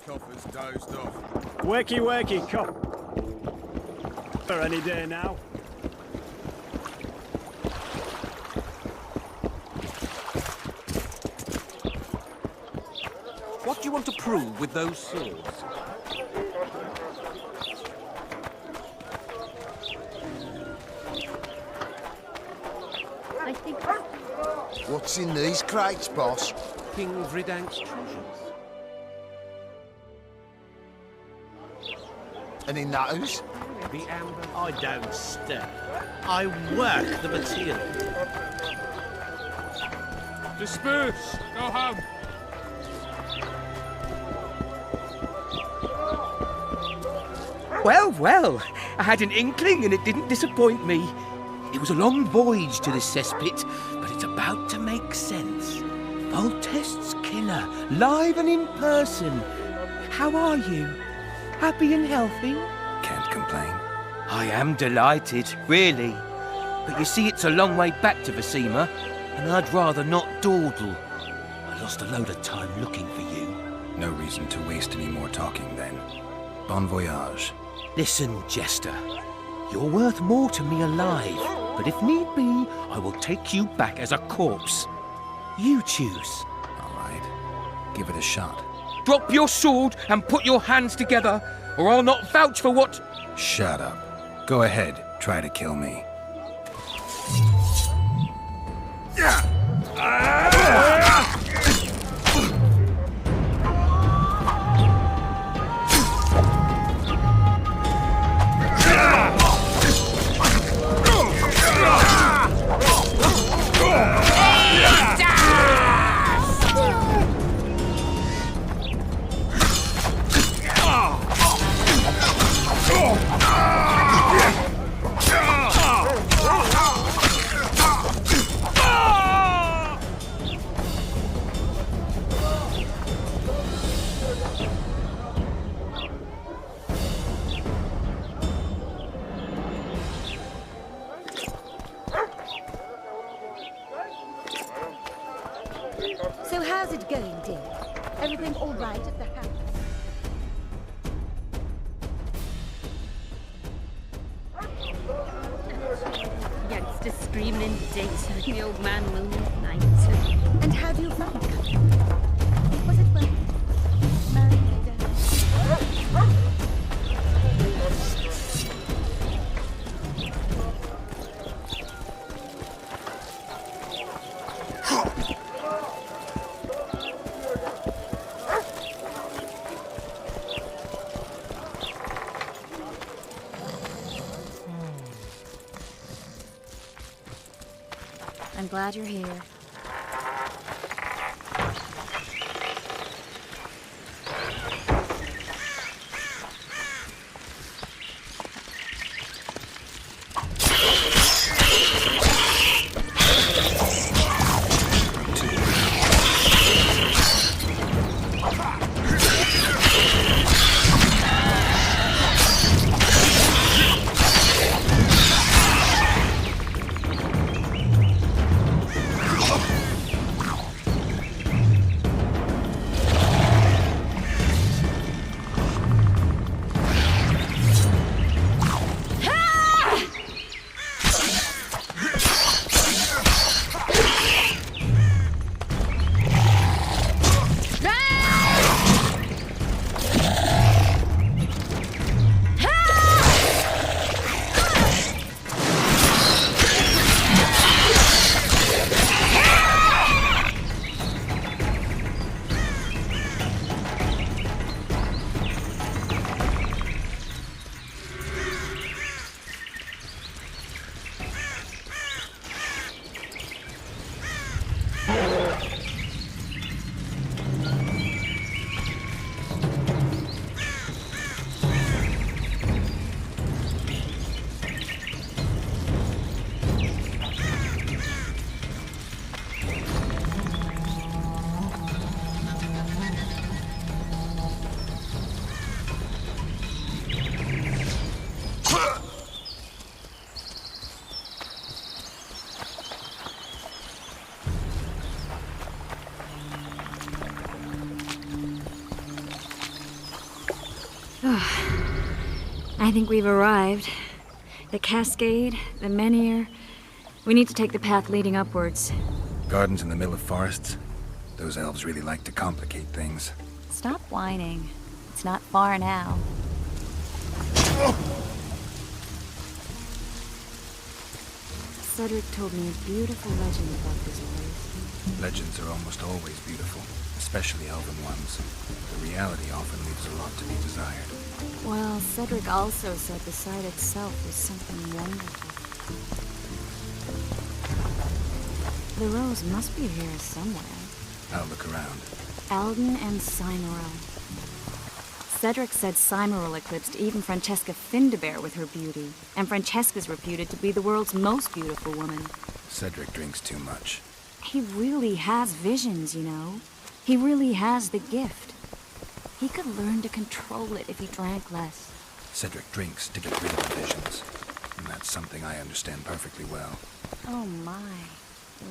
Coffer's dozed off. Wakey, cop. For any day now. What do you want to prove with those swords? I think... What's in these crates, boss? King Vridank's treasures. And in those? The amber... I don't stir. I work the material. Disperse! Go home! Well, well, I had an inkling and it didn't disappoint me. It was a long voyage to this cesspit, but it's about to make sense. Voltest's killer, live and in person. How are you? Happy and healthy? Can't complain. I am delighted, really. But you see, it's a long way back to Vasima, and I'd rather not dawdle. I lost a load of time looking for you. No reason to waste any more talking then. Bon voyage. Listen, Jester. You're worth more to me alive, but if need be, I will take you back as a corpse. You choose. All right. Give it a shot. Drop your sword and put your hands together, or I'll not vouch for what... Shut up. Go ahead. Try to kill me. So how's it going, dear? Everything all right at the house? Youngsters screaming in the daytime, the old man moaning at night. And how do you find the country? Was it well? Married later? I'm glad you're here. I think we've arrived. The cascade, the menhir. We need to take the path leading upwards. Gardens in the middle of forests? Those elves really like to complicate things. Stop whining. It's not far now. Cedric told me a beautiful legend about this place. Legends are almost always beautiful, especially elven ones. The reality often leaves a lot to be desired. Well, Cedric also said the site itself was something wonderful. The rose must be here somewhere. I'll look around. Alden and Cymoril. Cedric said Cymoril eclipsed even Francesca Findabair with her beauty, and Francesca's reputed to be the world's most beautiful woman. Cedric drinks too much. He really has visions, you know. He really has the gift. He could learn to control it if he drank less. Cedric drinks to get rid of the visions, and that's something I understand perfectly well. Oh my,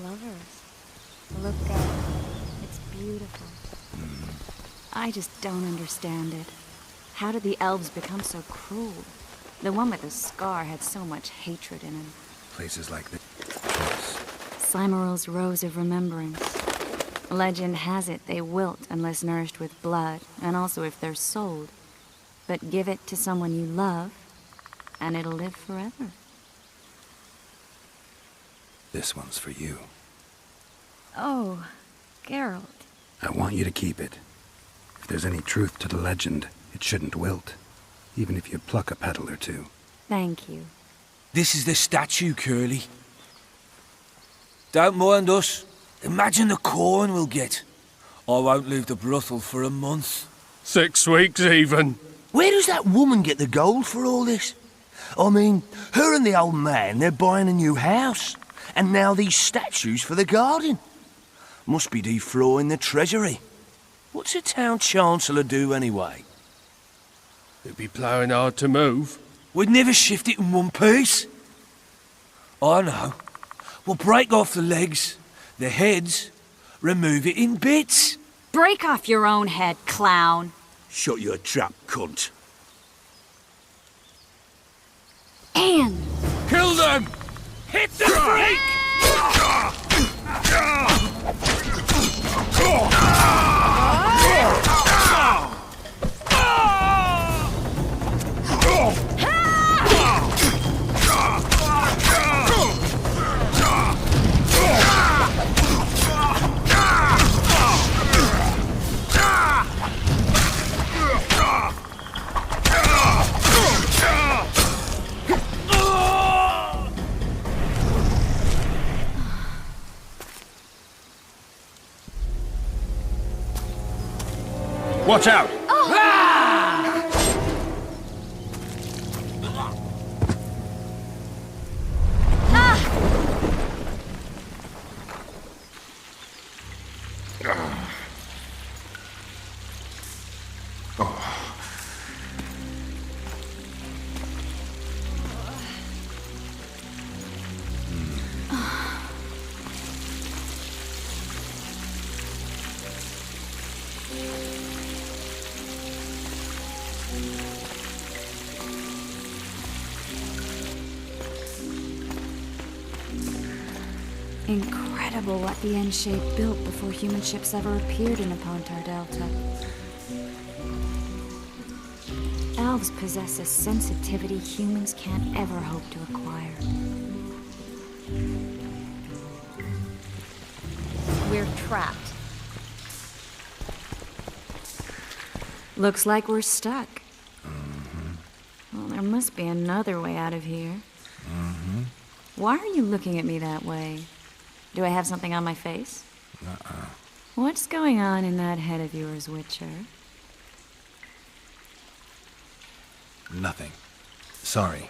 lovers. Look at it. It's beautiful. I just don't understand it. How did the elves become so cruel? The one with the scar had so much hatred in him. Places like this. Choice. Cymoril's Rose of Remembrance. Legend has it they wilt unless nourished with blood, and also if they're sold. But give it to someone you love, and it'll live forever. This one's for you. Oh, Geralt. I want you to keep it. If there's any truth to the legend, it shouldn't wilt, even if you pluck a petal or two. Thank you. This is the statue, Curly. Don't mind us. Imagine the corn we'll get. I won't leave the brothel for a month. 6 weeks even. Where does that woman get the gold for all this? I mean, her and the old man, they're buying a new house. And now these statues for the garden. Must be deflawing the treasury. What's a town chancellor do anyway? It'd be ploughing hard to move. We'd never shift it in one piece. I know. We'll break off the legs, the heads, remove it in bits. Break off your own head, clown. Shut your trap, cunt. And Kill them! Hit the brake! Watch out! incredible what the N-shape built before human ships ever appeared in the Pontar Delta. Elves possess a sensitivity humans can't ever hope to acquire. We're trapped. Looks like we're stuck. Well, there must be another way out of here. Why are you looking at me that way? Do I have something on my face? What's going on in that head of yours, Witcher? Nothing. Sorry.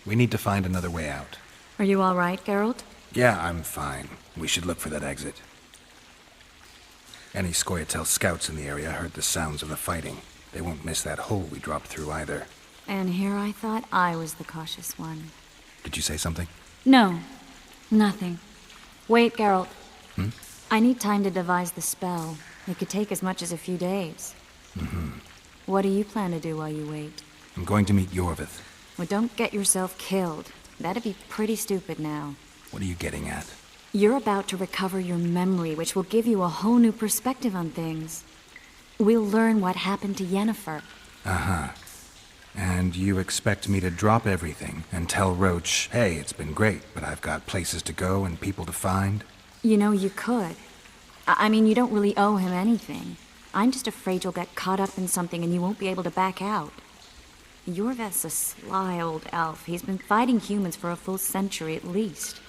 We need to find another way out. Are you all right, Geralt? Yeah, I'm fine. We should look for that exit. Any Scoia'tael scouts in the area heard the sounds of the fighting. They won't miss that hole we dropped through either. And here I thought I was the cautious one. Did you say something? No, nothing. Wait, Geralt. I need time to devise the spell. It could take as much as a few days. What do you plan to do while you wait? I'm going to meet Iorveth. Well, don't get yourself killed. That'd be pretty stupid now. What are you getting at? You're about to recover your memory, which will give you a whole new perspective on things. We'll learn what happened to Yennefer. Uh-huh. And you expect me to drop everything and tell Roche, hey, it's been great, but I've got places to go and people to find? You know, you could. I mean, you don't really owe him anything. I'm just afraid you'll get caught up in something and you won't be able to back out. Iorveth's a sly old elf. He's been fighting humans for a full century at least.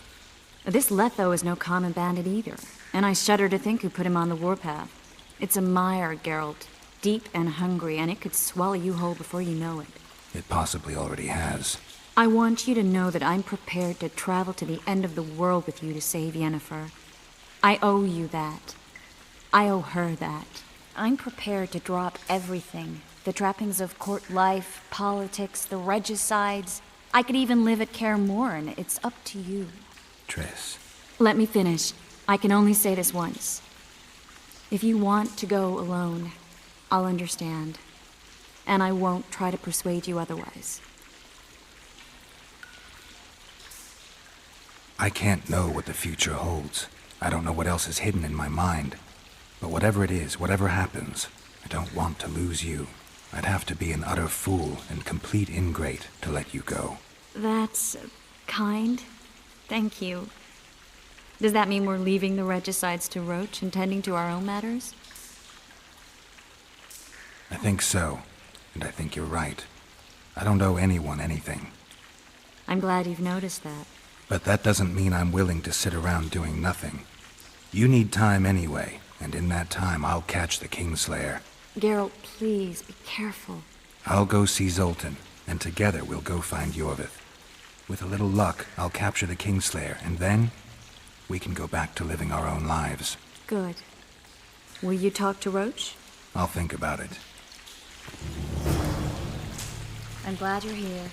This Letho is no common bandit either, and I shudder to think who put him on the warpath. It's a mire, Geralt. Deep and hungry, and it could swallow you whole before you know it. It possibly already has. I want you to know that I'm prepared to travel to the end of the world with you to save Yennefer. I owe you that. I owe her that. I'm prepared to drop everything. The trappings of court life, politics, the regicides. I could even live at Kaer Morhen. It's up to you. Triss. Let me finish. I can only say this once. If you want to go alone, I'll understand. And I won't try to persuade you otherwise. I can't know what the future holds. I don't know what else is hidden in my mind. But whatever it is, whatever happens, I don't want to lose you. I'd have to be an utter fool and complete ingrate to let you go. That's kind. Thank you. Does that mean we're leaving the regicides to Roche and tending to our own matters? I think so, and I think you're right. I don't owe anyone anything. I'm glad you've noticed that. But that doesn't mean I'm willing to sit around doing nothing. You need time anyway, and in that time I'll catch the Kingslayer. Geralt, please, be careful. I'll go see Zoltan, and together we'll go find Iorveth. With a little luck, I'll capture the Kingslayer, and then we can go back to living our own lives. Good. Will you talk to Roche? I'll think about it. I'm glad you're here.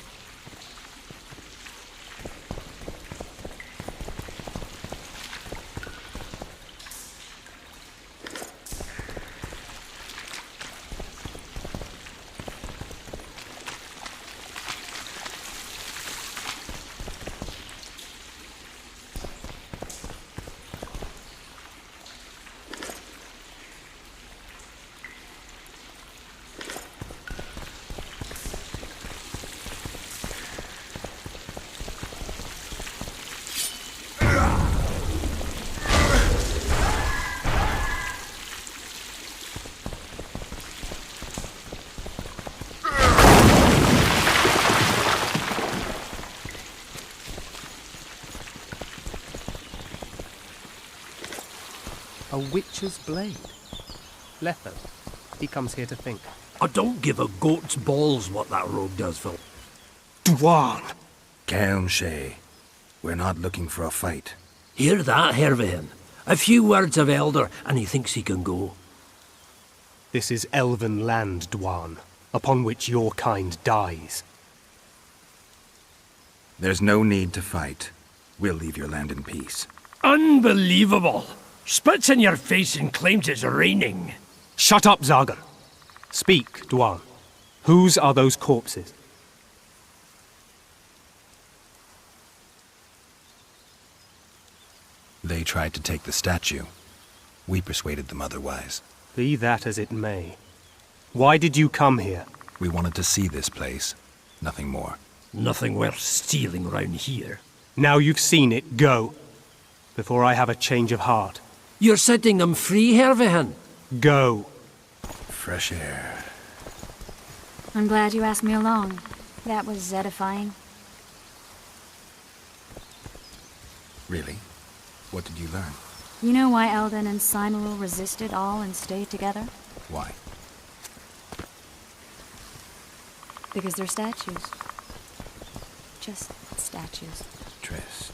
A witch's blade. Letho. He comes here to think. I don't give a goat's balls what that rogue does, Phil. Dwan! Calm, Shay. We're not looking for a fight. Hear that, Hervihin? A few words of Elder, and he thinks he can go. This is elven land, Dwan, upon which your kind dies. There's no need to fight. We'll leave your land in peace. Unbelievable! Spits in your face and claims it's raining. Shut up, Zaga. Speak, Dwan. Whose are those corpses? They tried to take the statue. We persuaded them otherwise. Be that as it may. Why did you come here? We wanted to see this place. Nothing more. Nothing worth stealing round here. Now you've seen it, go. Before I have a change of heart. You're setting them free, Hervihin. Go. Fresh air. I'm glad you asked me along. That was edifying. Really? What did you learn? You know why Eldon and Cynaril resisted all and stayed together? Why? Because they're statues. Just statues. Triss.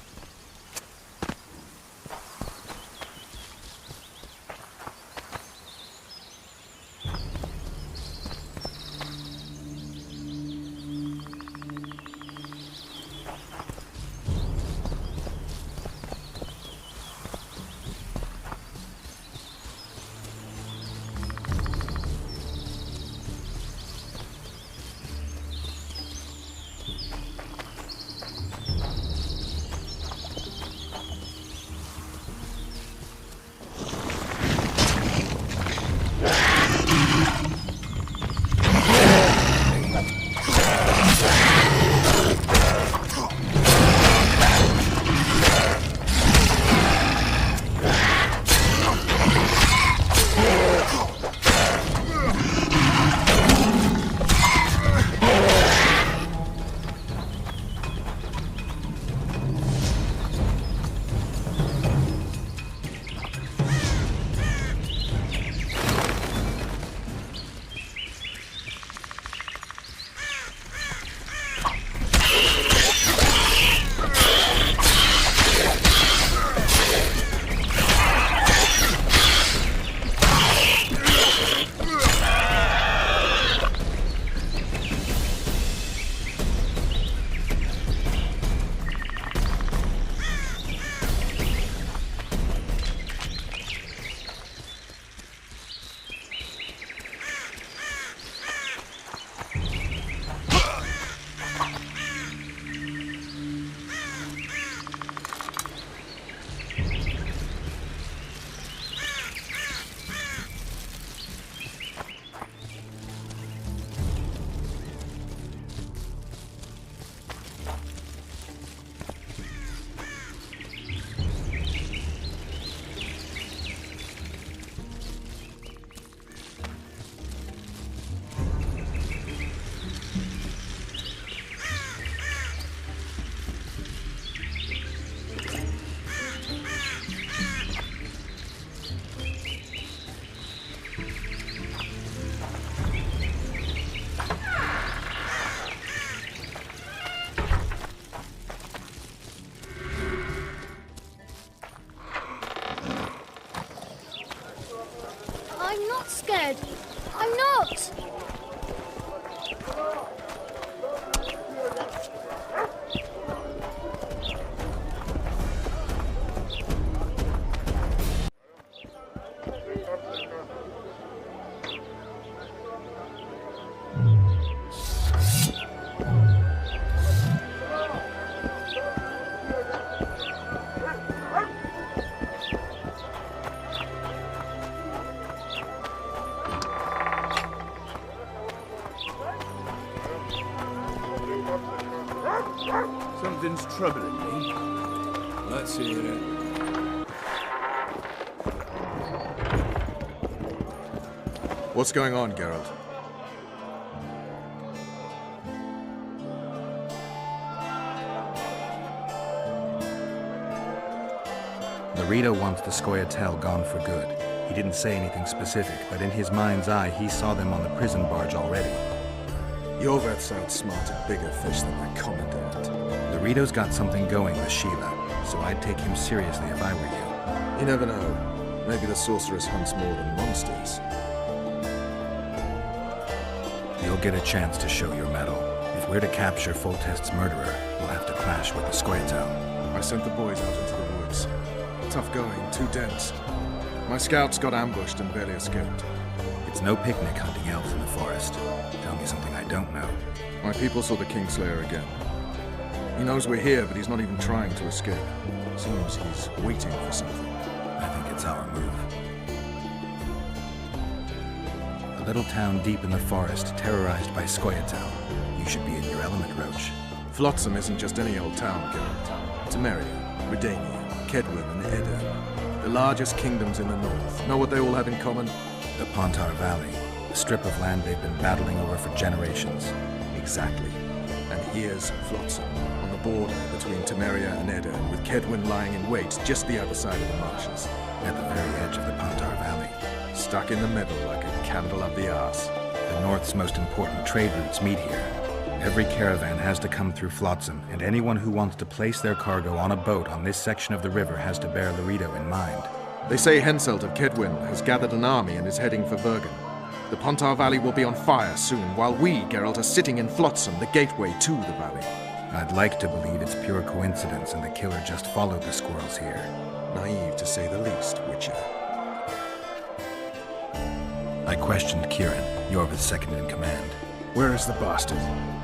out! Something's troubling me. Let's hear it. What's going on, Geralt? Larito wants the Scoia'tael gone for good. He didn't say anything specific, but in his mind's eye, he saw them on the prison barge already. Iorveth's outsmarted bigger fish than my commandant. Larito's got something going with Sheila, so I'd take him seriously if I were you. You never know. Maybe the sorceress hunts more than monsters. You'll get a chance to show your mettle. If we're to capture Foltest's murderer, we'll have to clash with the Scoia'tael. I sent the boys out into the woods. Tough going, too dense. My scouts got ambushed and barely escaped. It's no picnic hunting elves in the forest. Tell me something I don't know. My people saw the Kingslayer again. He knows we're here, but he's not even trying to escape. Seems he's waiting for something. I think it's our move. A little town deep in the forest, terrorized by Scoia'tael. You should be in your element, Roche. Flotsam isn't just any old town, Geralt. Temeria, Redania, Kedwin, and Edirn. The largest kingdoms in the north. Know what they all have in common? The Pontar Valley. A strip of land they've been battling over for generations. Exactly. And here's Flotsam, on the border between Temeria and Edirn, with Kedwin lying in wait just the other side of the marshes. At the very edge of the Pontar Valley. Stuck in the middle like a candle up the arse. The North's most important trade routes meet here. Every caravan has to come through Flotsam, and anyone who wants to place their cargo on a boat on this section of the river has to bear Larito in mind. They say Henselt of Kedwin has gathered an army and is heading for Vergen. The Pontar Valley will be on fire soon, while we, Geralt, are sitting in Flotsam, the gateway to the valley. I'd like to believe it's pure coincidence and the killer just followed the squirrels here. Naive to say the least, Witcher. I questioned Kieran, Iorveth's second in command. Where is the bastard?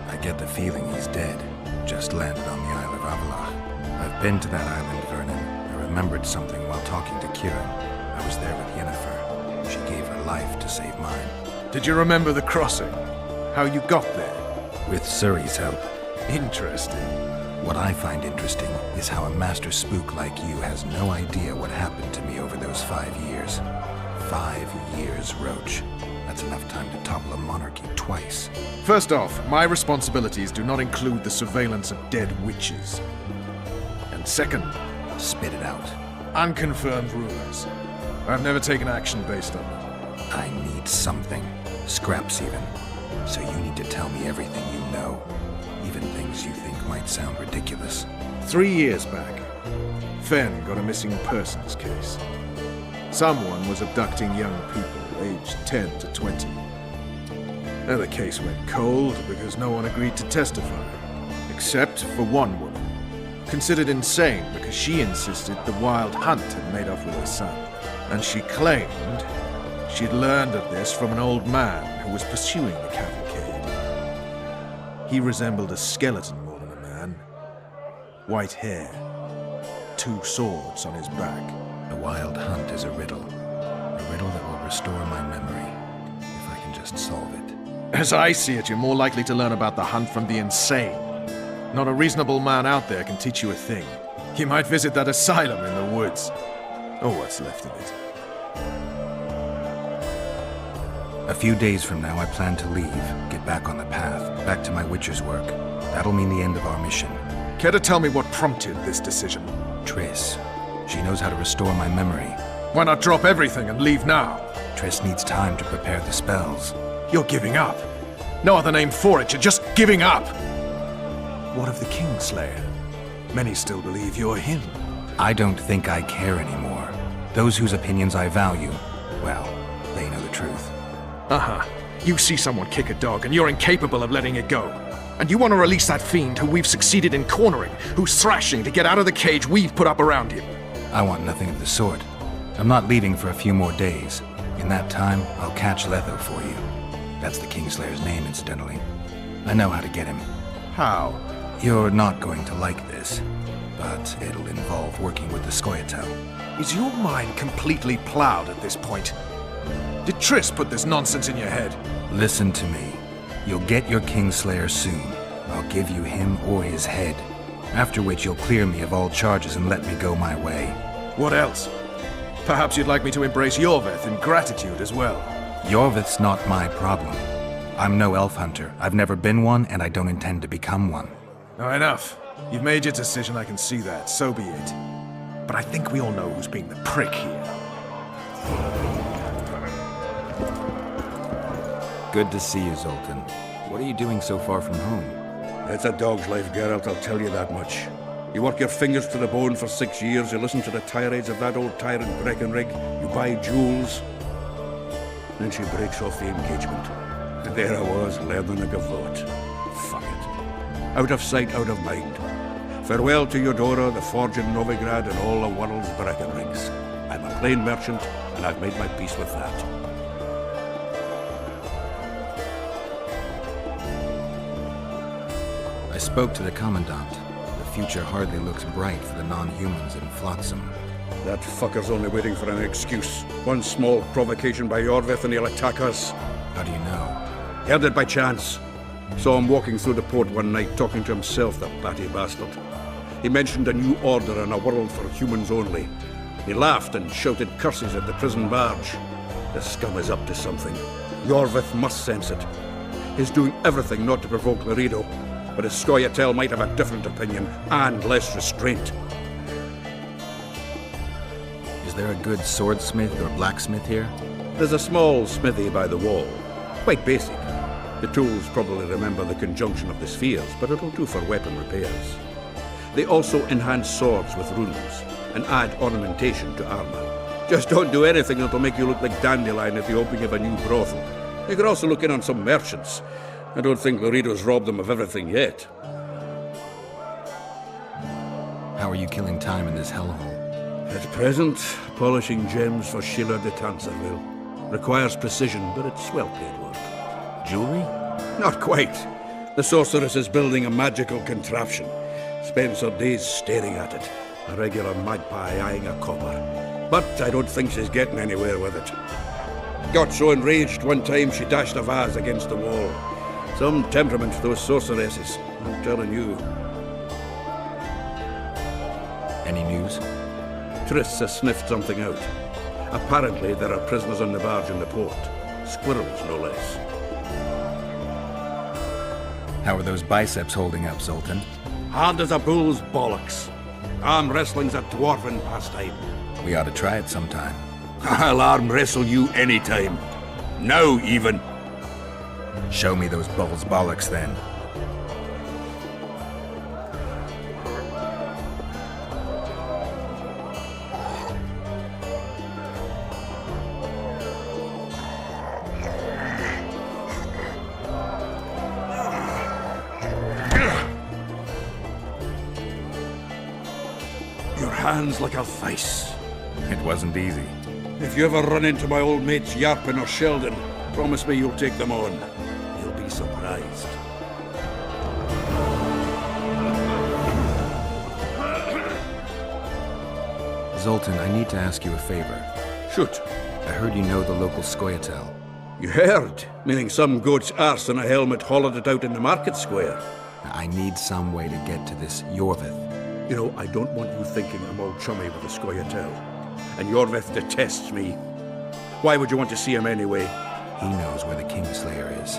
I get the feeling he's dead. Just landed on the Isle of Avalach. I've been to that island, Vernon. I remembered something while talking to Kieran. I was there with Yennefer. She gave her life to save mine. Did you remember the crossing? How you got there? With Suri's help. Interesting. What I find interesting is how a master spook like you has no idea what happened to me over those 5 years. 5 years, Roche. That's enough time to topple a monarchy twice. First off, my responsibilities do not include the surveillance of dead witches. And second, spit it out. Unconfirmed rumors. I've never taken action based on them. I need something. Scraps even. So you need to tell me everything you know. Even things you think might sound ridiculous. 3 years back, Fen got a missing persons case. Someone was abducting young people, aged 10 to 20. Now the case went cold because no one agreed to testify. Except for one woman. Considered insane because she insisted the Wild Hunt had made off with her son. And she claimed she'd learned of this from an old man who was pursuing the cavalcade. He resembled a skeleton more than a man. White hair. 2 swords on his back. The Wild Hunt is a riddle. A riddle that will restore my memory, if I can just solve it. As I see it, you're more likely to learn about the hunt from the insane. Not a reasonable man out there can teach you a thing. You might visit that asylum in the woods. Or what's left of it. A few days from now, I plan to leave, get back on the path, back to my Witcher's work. That'll mean the end of our mission. Care to tell me what prompted this decision? Triss. She knows how to restore my memory. Why not drop everything and leave now? Triss needs time to prepare the spells. You're giving up. No other name for it, you're just giving up. What of the Kingslayer? Many still believe you're him. I don't think I care anymore. Those whose opinions I value, well, they know the truth. Uh-huh. You see someone kick a dog and you're incapable of letting it go. And you want to release that fiend who we've succeeded in cornering, who's thrashing to get out of the cage we've put up around him. I want nothing of the sort. I'm not leaving for a few more days. In that time, I'll catch Letho for you. That's the Kingslayer's name, incidentally. I know how to get him. How? You're not going to like this, but it'll involve working with the Scoia'tael. Is your mind completely plowed at this point? Did Triss put this nonsense in your head? Listen to me. You'll get your Kingslayer soon. I'll give you him or his head. After which you'll clear me of all charges and let me go my way. What else? Perhaps you'd like me to embrace Iorveth in gratitude as well. Iorveth's not my problem. I'm no elf hunter. I've never been one, and I don't intend to become one. Now enough. You've made your decision, I can see that. So be it. But I think we all know who's being the prick here. Good to see you, Zoltan. What are you doing so far from home? It's a dog's life, Geralt, I'll tell you that much. You work your fingers to the bone for 6 years, you listen to the tirades of that old tyrant Breckenrig, you buy jewels. Then she breaks off the engagement. And there I was, learning a gavotte. Fuck it. Out of sight, out of mind. Farewell to Eudora, the forge in Novigrad, and all the world's Breckenrigs. I'm a plain merchant, and I've made my peace with that. I spoke to the Commandant. The future hardly looks bright for the non-humans in Flotsam. That fucker's only waiting for an excuse. One small provocation by Iorveth and he'll attack us. How do you know? Heard it by chance. Saw him walking through the port one night, talking to himself, the batty bastard. He mentioned a new order and a world for humans only. He laughed and shouted curses at the prison barge. The scum is up to something. Iorveth must sense it. He's doing everything not to provoke Laredo, but his Scoia'tael might have a different opinion and less restraint. Is there a good swordsmith or blacksmith here? There's a small smithy by the wall. Quite basic. The tools probably remember the conjunction of the spheres, but it'll do for weapon repairs. They also enhance swords with runes and add ornamentation to armor. Just don't do anything that'll make you look like Dandelion at the opening of a new brothel. You could also look in on some merchants. I don't think Laredo's robbed them of everything yet. How are you killing time in this hellhole? At present, polishing gems for Sheila de Tanserville. Requires precision, but it's well-paid work. Jewelry? Not quite. The sorceress is building a magical contraption. Spends her days staring at it. A regular magpie eyeing a copper. But I don't think she's getting anywhere with it. Got so enraged one time she dashed a vase against the wall. Some temperament, those sorceresses. I'm telling you. Any news? Triss has sniffed something out. Apparently, there are prisoners on the barge in the port. Squirrels, no less. How are those biceps holding up, Zoltan? Hard as a bull's bollocks. Arm wrestling's a dwarven pastime. We ought to try it sometime. I'll arm wrestle you anytime. Now, even. Show me those bull's bollocks, then. Your hand's like a vice. It wasn't easy. If you ever run into my old mates Yarpin or Sheldon, promise me you'll take them on. You'll be surprised. Zoltan, I need to ask you a favor. Shoot. I heard you know the local Scoia'tael. You heard? Meaning some goat's arse in a helmet hollowed it out in the market square. I need some way to get to this Iorveth. You know, I don't want you thinking I'm all chummy with the Scoia'tael. And Iorveth detests me. Why would you want to see him anyway? He knows where the Kingslayer is.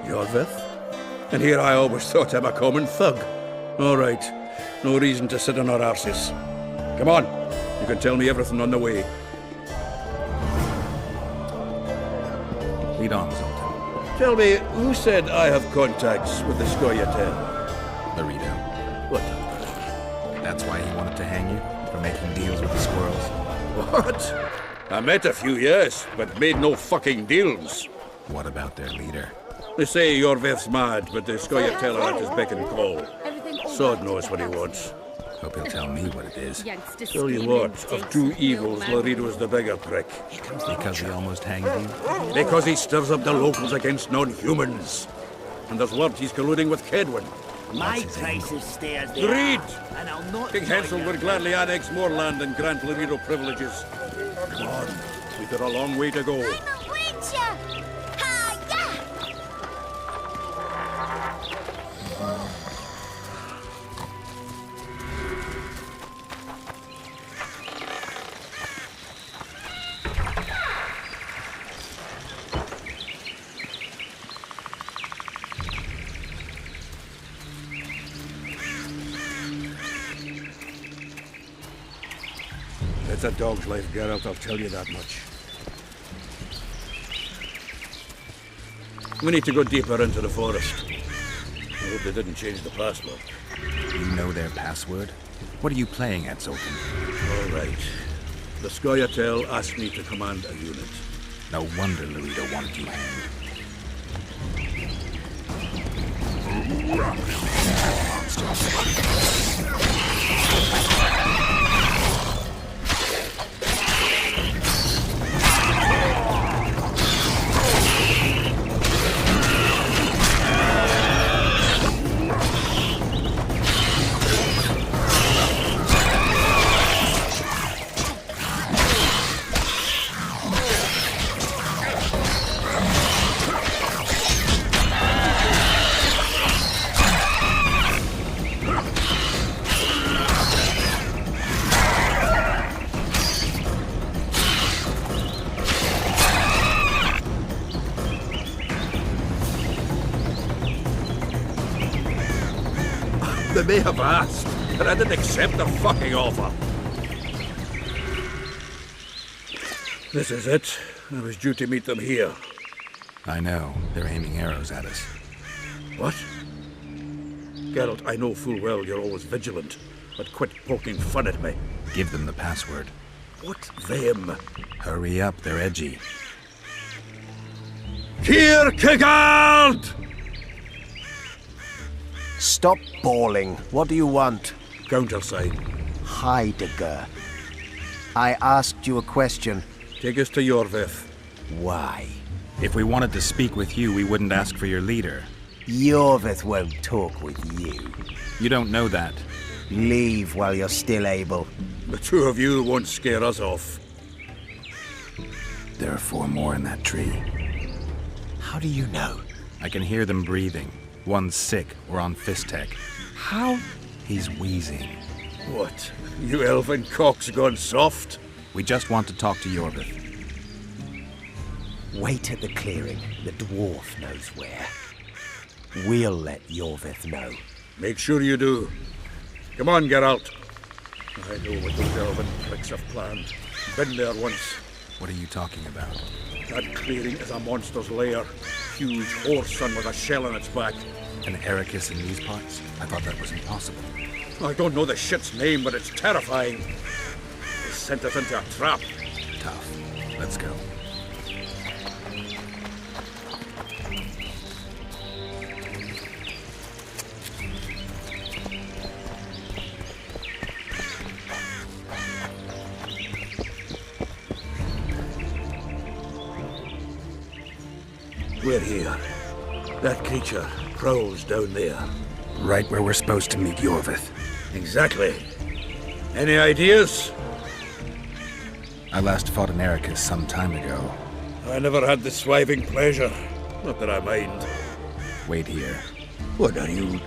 Iorveth? And here I always thought him a common thug. All right. No reason to sit on our arses. Come on. You can tell me everything on the way. Lead on, Zoltan. Tell me, who said I have contacts with the Scoia'tael? Laredo. What? That's why he wanted to hang you? For making deals with the squirrels? What? I met a few, yes, but made no fucking deals. What about their leader? They say Iorveth's mad, but the Scoia'tael are at his beck and call. Sod knows what he wants. Hope he'll tell me what it is. Tell you what, of two evils, Laredo's the bigger prick. Because he almost hanged you? Because he stirs up the locals against non-humans. And there's word he's colluding with Kedwin. My prices stay as they Greed! are, and I'll not... King Hansel would gladly annex more land and grant Laredo privileges. Come on, we've got a long way to go. I'm a witcher! Hi-ya! It's a dog's life, Geralt, I'll tell you that much. We need to go deeper into the forest. I hope they didn't change the password. You know their password? What are you playing at, Zoltan? All right. The Scoia'tael asked me to command a unit. No wonder Laredo wanted you hanged. They may have asked, but I didn't accept their fucking offer. This is it. I was due to meet them here. I know. They're aiming arrows at us. What? Geralt, I know full well you're always vigilant, but quit poking fun at me. Give them the password. What them? Hurry up, they're edgy. Kierkegaard! Stop bawling. What do you want? Countersign. Heidegger. I asked you a question. Take us to Iorveth. Why? If we wanted to speak with you, we wouldn't ask for your leader. Iorveth won't talk with you. You don't know that. Leave while you're still able. The two of you won't scare us off. There are 4 more in that tree. How do you know? I can hear them breathing. One's sick or on Fistek. How? He's wheezing. What? You elven cock's gone soft? We just want to talk to Iorveth. Wait at the clearing. The dwarf knows where. We'll let Iorveth know. Make sure you do. Come on, Geralt. I know what those elven pricks have planned. Been there once. What are you talking about? That clearing is a monster's lair. Huge horse son with a shell on its back. An Ericus in these parts? I thought that was impossible. I don't know the shit's name, but it's terrifying. They sent us into a trap. Tough. Let's go. We're here. That creature prowls down there. Right where we're supposed to meet Iorveth. Exactly. Any ideas? I last fought an Ericus some time ago. I never had the swiving pleasure. Not that I mind. Wait here. What are you?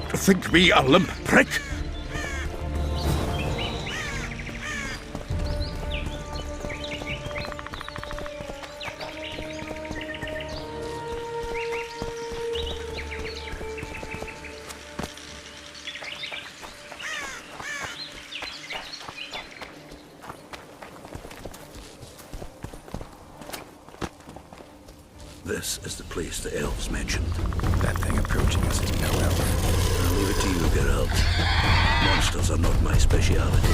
To think me a limp prick? This is the place the elves mentioned. That thing approaching us is no elf. I'll leave it to you, Geralt. Monsters are not my speciality.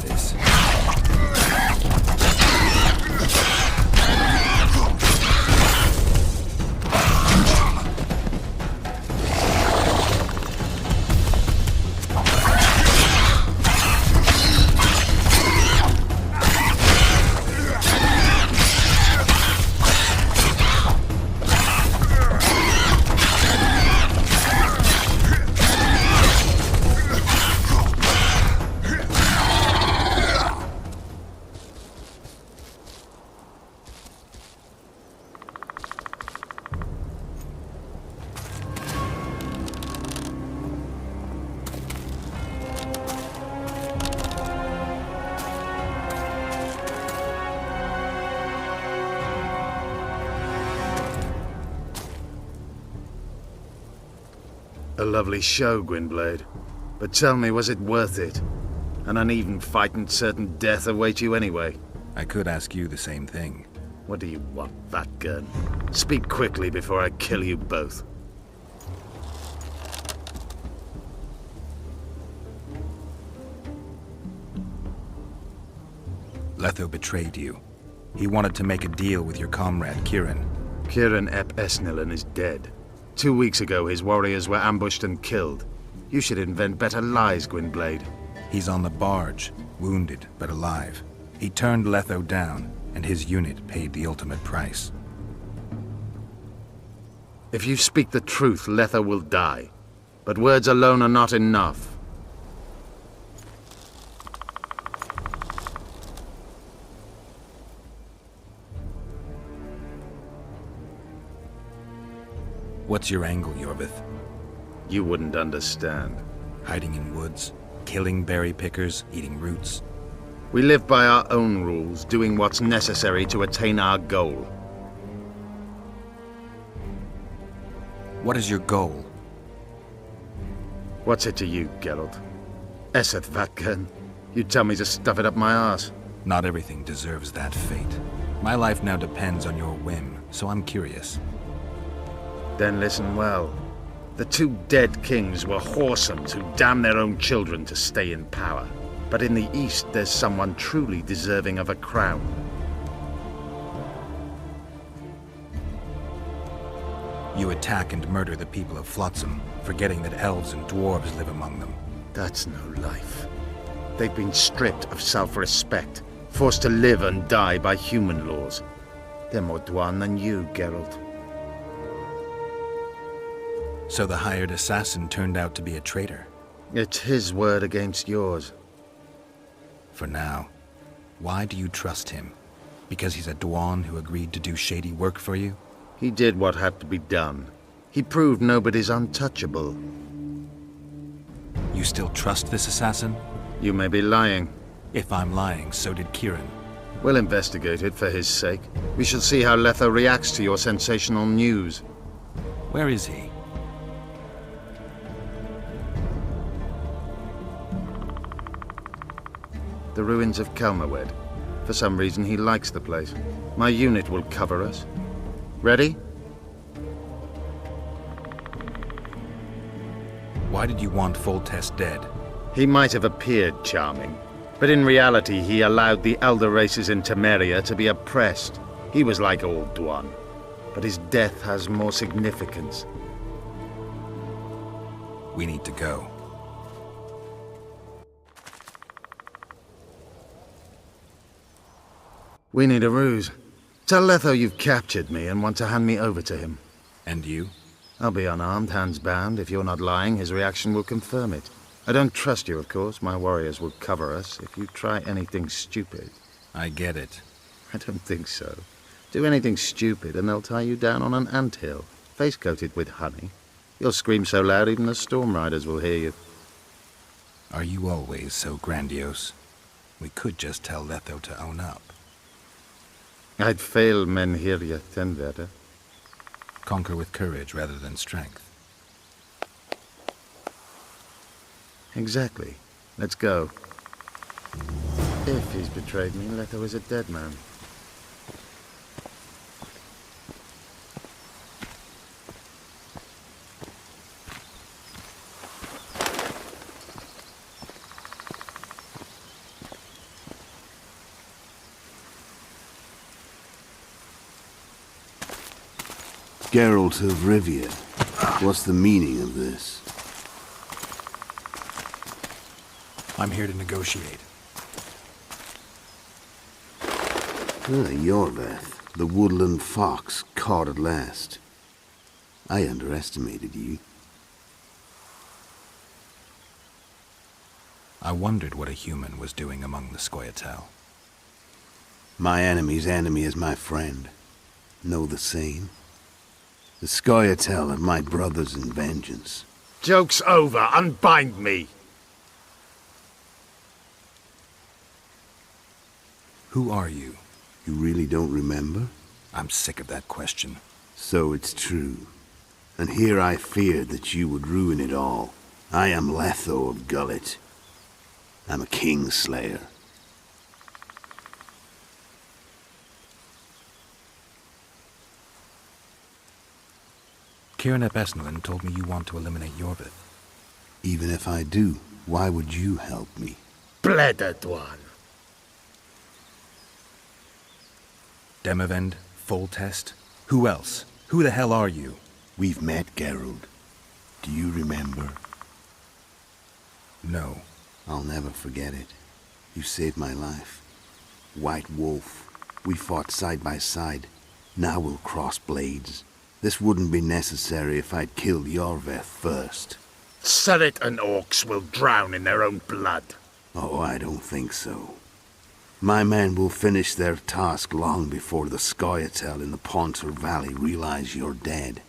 This. A lovely show, Gwynblade. But tell me, was it worth it? An uneven fight and certain death await you anyway. I could ask you the same thing. What do you want, fat gun? Speak quickly before I kill you both. Letho betrayed you. He wanted to make a deal with your comrade, Kieran. Kieran ep Esnilin is dead. 2 weeks ago, his warriors were ambushed and killed. You should invent better lies, Gwynblade. He's on the barge, wounded but alive. He turned Letho down, and his unit paid the ultimate price. If you speak the truth, Letho will die. But words alone are not enough. What's your angle, Iorveth? You wouldn't understand. Hiding in woods, killing berry pickers, eating roots. We live by our own rules, doing what's necessary to attain our goal. What is your goal? What's it to you, Geralt? Eseth Vatgern. You tell me to stuff it up my arse. Not everything deserves that fate. My life now depends on your whim, so I'm curious. Then listen well. The 2 dead kings were whoresomes who damned their own children to stay in power. But in the east, there's someone truly deserving of a crown. You attack and murder the people of Flotsam, forgetting that elves and dwarves live among them. That's no life. They've been stripped of self-respect, forced to live and die by human laws. They're more Dwan than you, Geralt. So the hired assassin turned out to be a traitor? It's his word against yours. For now. Why do you trust him? Because he's a Dwan who agreed to do shady work for you? He did what had to be done. He proved nobody's untouchable. You still trust this assassin? You may be lying. If I'm lying, so did Kieran. We'll investigate it for his sake. We shall see how Letho reacts to your sensational news. Where is he? The ruins of Kelmerwed. For some reason, he likes the place. My unit will cover us. Ready? Why did you want Foltest dead? He might have appeared charming, but in reality he allowed the elder races in Temeria to be oppressed. He was like old Dwan, but his death has more significance. We need to go. We need a ruse. Tell Letho you've captured me and want to hand me over to him. And you? I'll be unarmed, hands bound. If you're not lying, his reaction will confirm it. I don't trust you, of course. My warriors will cover us if you try anything stupid. I get it. I don't think so. Do anything stupid and they'll tie you down on an anthill, face-coated with honey. You'll scream so loud even the storm riders will hear you. Are you always so grandiose? We could just tell Letho to own up. I'd fail men here yet, Tenverder. Conquer with courage rather than strength. Exactly. Let's go. If he's betrayed me, Letho is a dead man. Geralt of Rivia. What's the meaning of this? I'm here to negotiate. Iorveth, the woodland fox, caught at last. I underestimated you. I wondered what a human was doing among the Scoia'tael. My enemy's enemy is my friend. Know the same? The Scoia'tael are my brothers in vengeance. Joke's over. Unbind me. Who are you? You really don't remember? I'm sick of that question. So it's true. And here I feared that you would ruin it all. I am Letho of Gullet. I'm a Kingslayer. Kieran ep Esnlin told me you want to eliminate Iorveth. Even if I do, why would you help me? Bledded one. Demavend, Foltest? Who else? Who the hell are you? We've met, Geralt. Do you remember? No. I'll never forget it. You saved my life. White Wolf. We fought side by side. Now we'll cross blades. This wouldn't be necessary if I'd killed Iorveth first. Surrey and orcs will drown in their own blood. Oh, I don't think so. My men will finish their task long before the Scoia'tael in the Pontar Valley realize you're dead.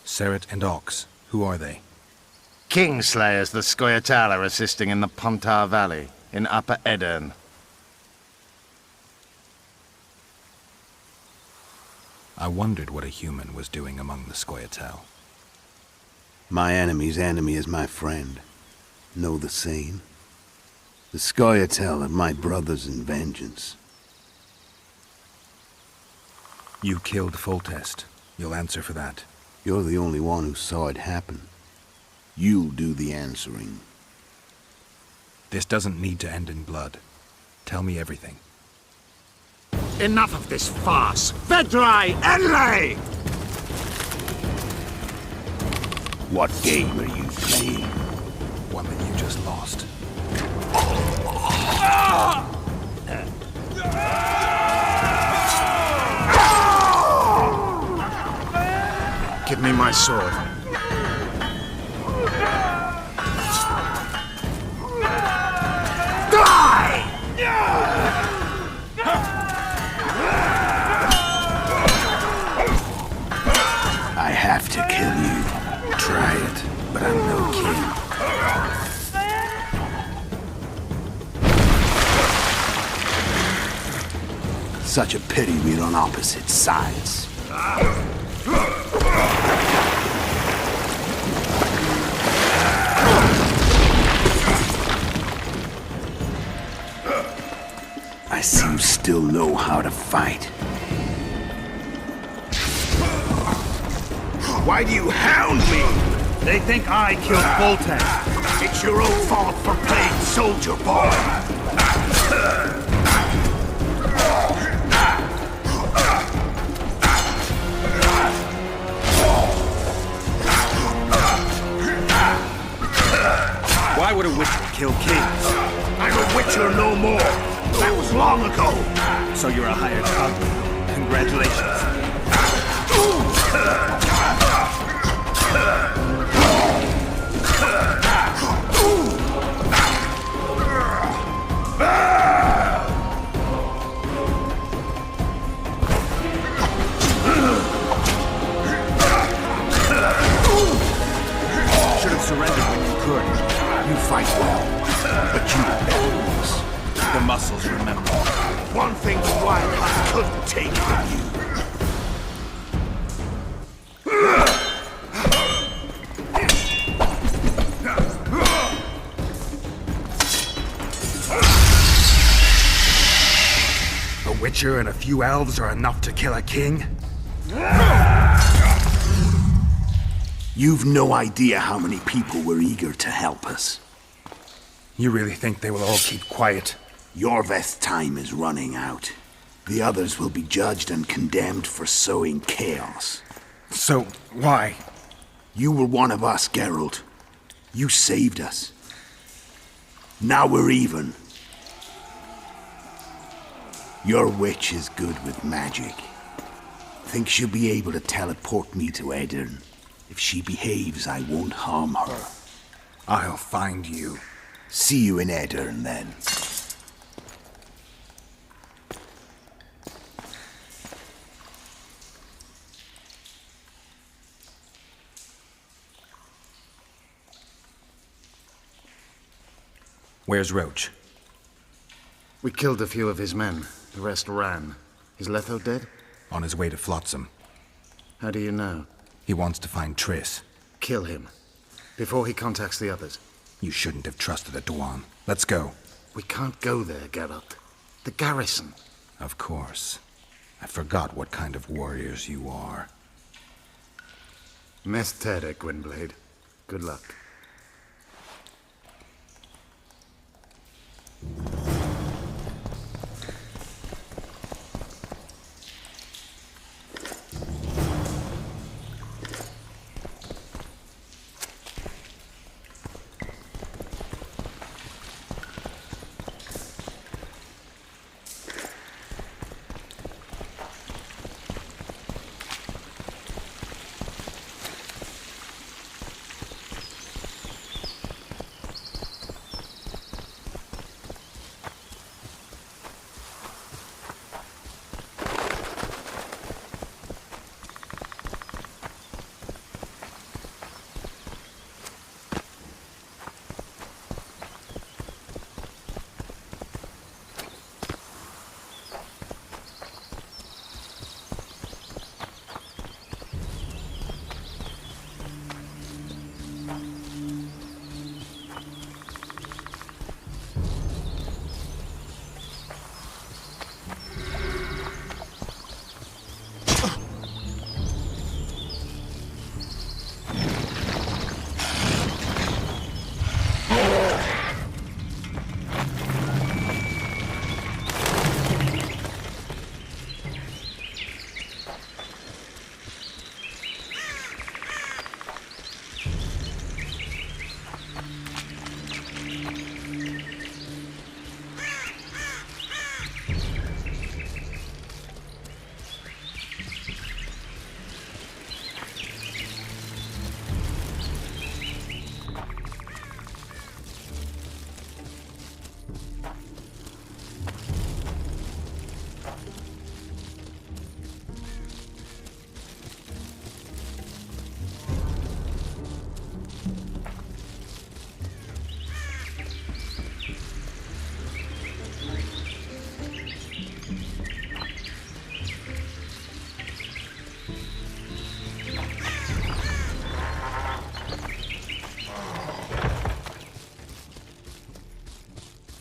Serret and Ox, who are they? Kingslayers the Scoia'tael are assisting in the Pontar Valley, in Upper Edirn. I wondered what a human was doing among the Scoia'tael. My enemy's enemy is my friend. Know the saying? The Scoia'tael are my brothers in vengeance. You killed Foltest. You'll answer for that. You're the only one who saw it happen. You'll do the answering. This doesn't need to end in blood. Tell me everything. Enough of this farce! Vedrai Enlay! What game are you playing? One that you just lost. Give me my sword. Die! I have to kill you. Try it, but I'm no king. Such a pity we're on opposite sides. I see you still know how to fight. Why do you hound me? They think I killed Foltest. It's your own fault for playing soldier boy. Why would a witcher kill kings? I'm a witcher no more. That was long ago. So you're a hired gun. Congratulations. Should have surrendered when you could. You fight well, but you lose. The muscles remember. One thing the wild hunt couldn't take from you. A witcher and a few elves are enough to kill a king? You've no idea how many people were eager to help us. You really think they will all keep quiet? Iorveth's time is running out. The others will be judged and condemned for sowing chaos. So, why? You were one of us, Geralt. You saved us. Now we're even. Your witch is good with magic. Think she'll be able to teleport me to Edirn. If she behaves, I won't harm her. I'll find you. See you in Edirn, then. Where's Roche? We killed a few of his men. The rest ran. Is Letho dead? On his way to Flotsam. How do you know? He wants to find Triss. Kill him. Before he contacts the others. You shouldn't have trusted a Dwan. Let's go. We can't go there, Geralt. The garrison. Of course. I forgot what kind of warriors you are. Mestere, Gwynblade. Good luck.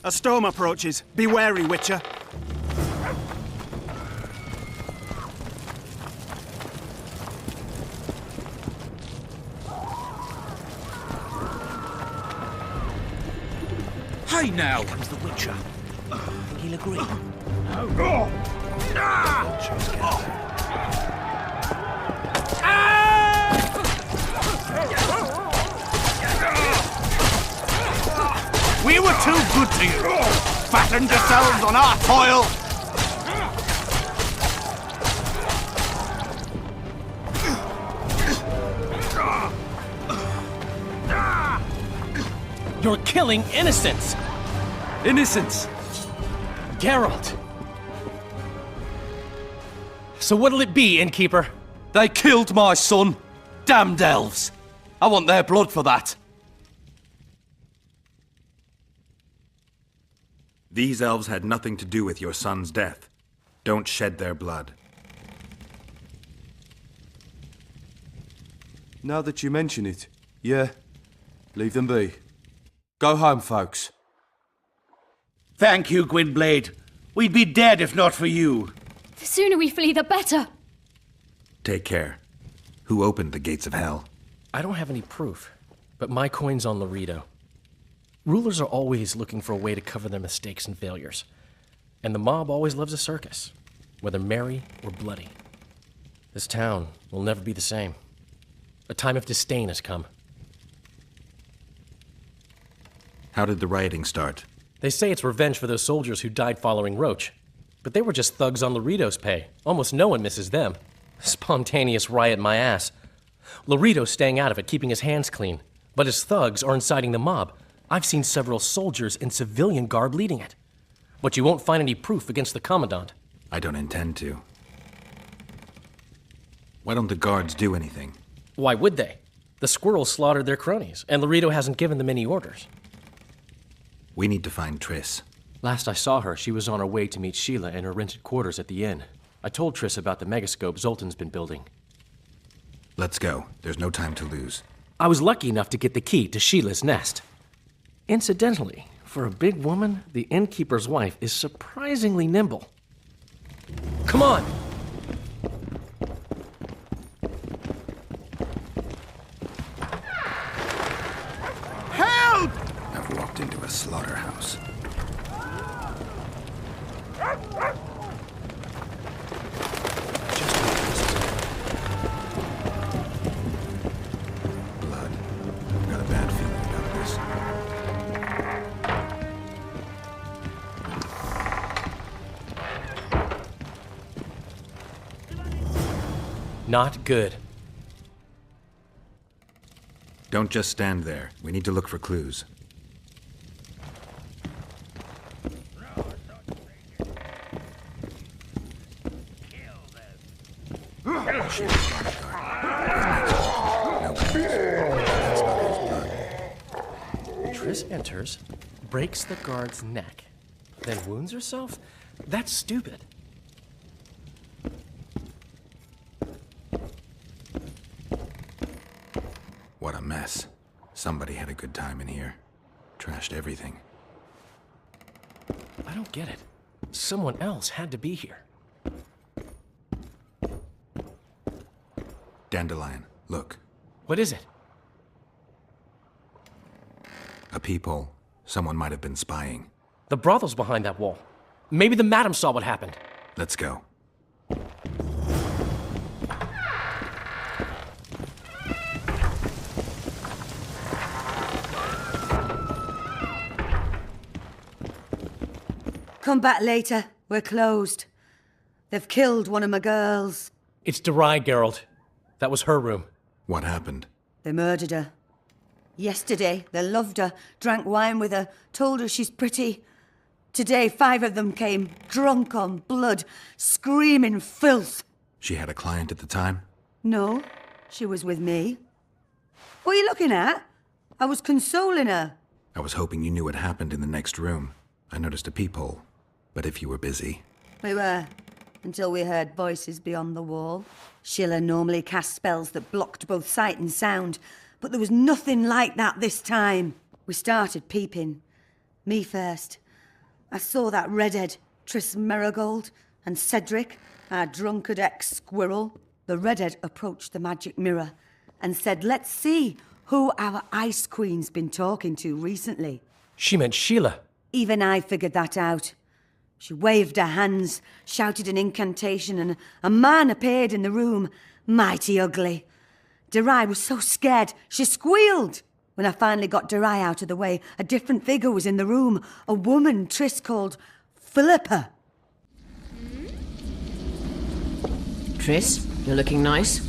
A storm approaches. Be wary, Witcher. Hey now! Here comes the Witcher. Think he'll agree? We were too good to you. Fattened yourselves on our toil. You're killing innocents! Innocents! Geralt! So what'll it be, innkeeper? They killed my son. Damned elves. I want their blood for that. These elves had nothing to do with your son's death. Don't shed their blood. Now that you mention it, yeah, leave them be. Go home, folks. Thank you, Gwynblade. We'd be dead if not for you. The sooner we flee, the better. Take care. Who opened the gates of hell? I don't have any proof, but my coin's on Laredo. Rulers are always looking for a way to cover their mistakes and failures. And the mob always loves a circus, whether merry or bloody. This town will never be the same. A time of disdain has come. How did the rioting start? They say it's revenge for those soldiers who died following Roche. But they were just thugs on Laredo's pay. Almost no one misses them. Spontaneous riot my ass. Laredo's staying out of it, keeping his hands clean. But his thugs are inciting the mob. I've seen several soldiers in civilian garb leading it. But you won't find any proof against the Commandant. I don't intend to. Why don't the guards do anything? Why would they? The squirrels slaughtered their cronies, and Laredo hasn't given them any orders. We need to find Triss. Last I saw her, she was on her way to meet Sheila in her rented quarters at the inn. I told Triss about the megascope Zoltan's been building. Let's go. There's no time to lose. I was lucky enough to get the key to Sheila's nest. Incidentally, for a big woman, the innkeeper's wife is surprisingly nimble. Come on! Help! I've walked into a slaughterhouse. Blood. I've got a bad feeling about this. Not good. Don't just stand there. We need to look for clues. Triss enters, breaks the guard's neck, then wounds herself? That's stupid. What a mess. Somebody had a good time in here. Trashed everything. I don't get it. Someone else had to be here. Dandelion, look. What is it? A peephole. Someone might have been spying. The brothel's behind that wall. Maybe the madam saw what happened. Let's go. Come back later. We're closed. They've killed one of my girls. It's Derai, Geralt. That was her room. What happened? They murdered her. Yesterday, they loved her, drank wine with her, told her she's pretty. Today, 5 of them came, drunk on blood, screaming filth. She had a client at the time? No, she was with me. What are you looking at? I was consoling her. I was hoping you knew what happened in the next room. I noticed a peephole. But if you were busy... We were, until we heard voices beyond the wall. Sheila normally cast spells that blocked both sight and sound, but there was nothing like that this time. We started peeping. Me first. I saw that redhead, Triss Merigold, and Cedric, our drunkard ex-squirrel. The redhead approached the magic mirror and said, let's see who our Ice Queen's been talking to recently. She meant Sheila. Even I figured that out. She waved her hands, shouted an incantation, and a man appeared in the room, mighty ugly. Derai was so scared, she squealed. When I finally got Derai out of the way, a different figure was in the room, a woman Triss called Philippa. Triss, you're looking nice.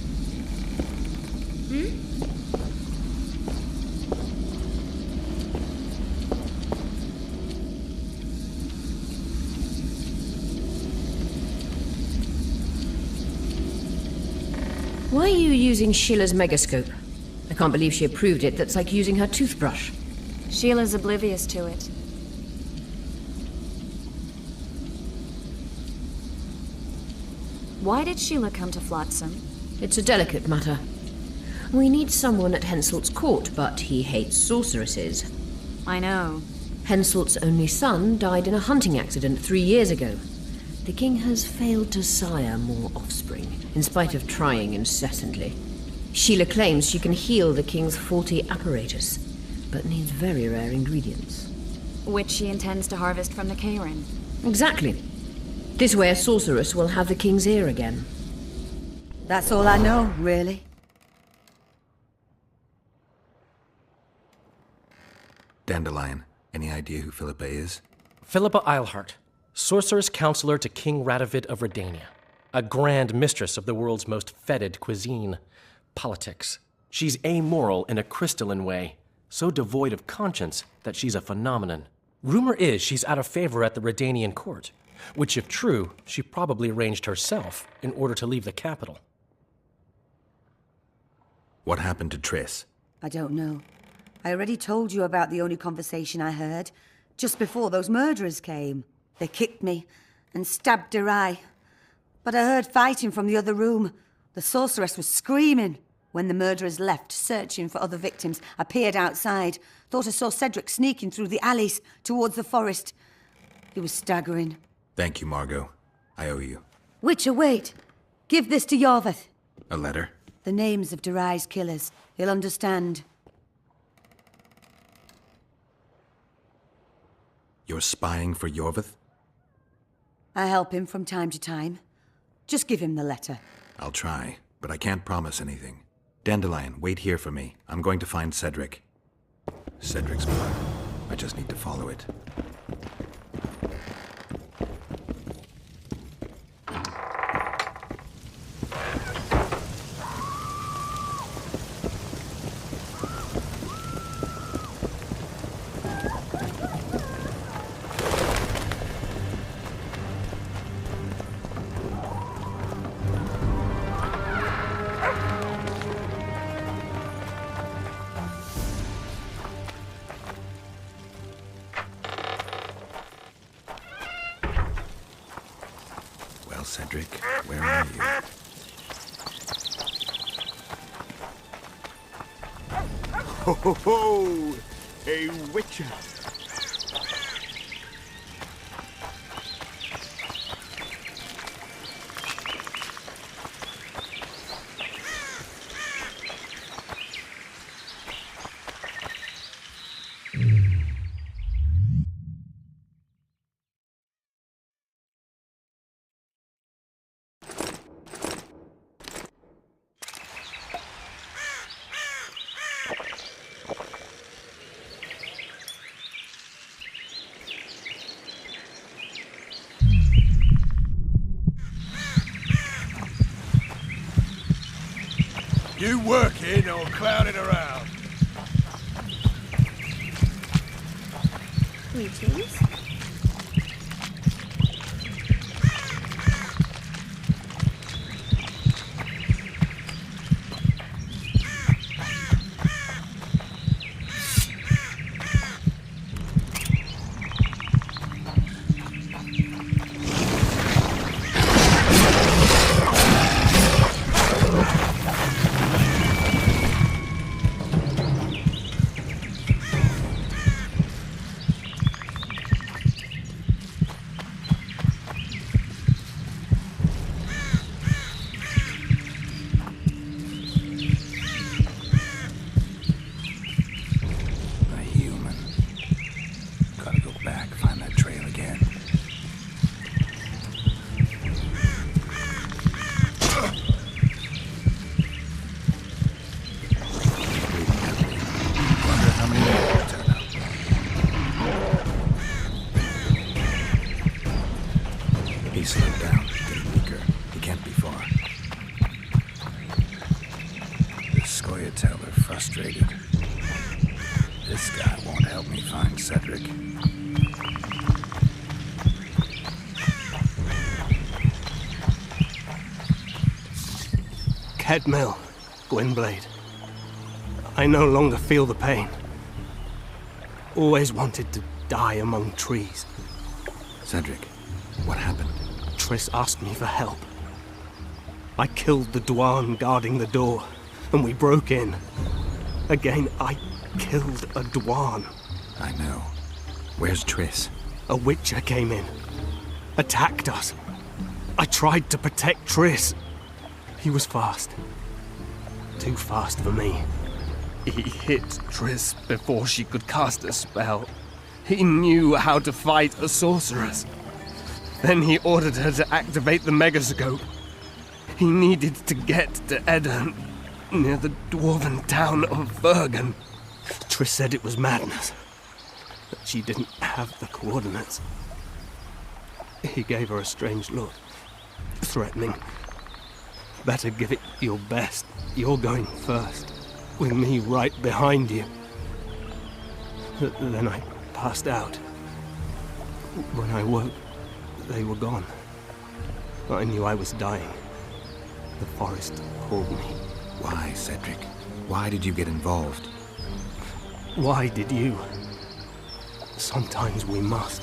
Why are you using Sheila's megascope? I can't believe she approved it. That's like using her toothbrush. Sheila's oblivious to it. Why did Sheila come to Flotsam? It's a delicate matter. We need someone at Henselt's court, but he hates sorceresses. I know. Henselt's only son died in a hunting accident 3 years ago. The king has failed to sire more offspring, in spite of trying incessantly. Sheila claims she can heal the king's faulty apparatus, but needs very rare ingredients. Which she intends to harvest from the Cairn. Exactly. This way a sorceress will have the king's ear again. That's all I know, really. Dandelion, any idea who Philippa is? Philippa Eilhart, sorceress counselor to King Radovid of Redania. A grand mistress of the world's most feted cuisine, politics. She's amoral in a crystalline way, so devoid of conscience that she's a phenomenon. Rumor is she's out of favor at the Redanian court, which if true, she probably arranged herself in order to leave the capital. What happened to Triss? I don't know. I already told you about the only conversation I heard, just before those murderers came. They kicked me and stabbed Derai. But I heard fighting from the other room. The sorceress was screaming. When the murderers left, searching for other victims, I peered outside. Thought I saw Cedric sneaking through the alleys towards the forest. He was staggering. Thank you, Margot. I owe you. Witcher, wait. Give this to Iorveth. A letter? The names of Derai's killers. He'll understand. You're spying for Iorveth? I help him from time to time. Just give him the letter. I'll try, but I can't promise anything. Dandelion, wait here for me. I'm going to find Cedric. Cedric's blood. I just need to follow it. Cedric, where are you? Ho ho ho! A witcher! You working or clowning around? Greetings. He's slowed down, getting weaker. He can't be far. The Scoia'tael are frustrated. This guy won't help me find Cedric. Kedmil, Gwynblade. I no longer feel the pain. Always wanted to die among trees. Cedric, what happened? Triss asked me for help. I killed the Dwarn guarding the door, and we broke in. Again, I killed a Dwarn. I know. Where's Triss? A Witcher came in, attacked us. I tried to protect Triss. He was fast. Too fast for me. He hit Triss before she could cast a spell. He knew how to fight a sorceress. Then he ordered her to activate the megascope. He needed to get to Edirn, near the dwarven town of Vergon. Triss said it was madness, that she didn't have the coordinates. He gave her a strange look, threatening. Better give it your best. You're going first, with me right behind you. Then I passed out. When I woke, they were gone. I knew I was dying. The forest called me. Why, Cedric? Why did you get involved? Why did you? Sometimes we must.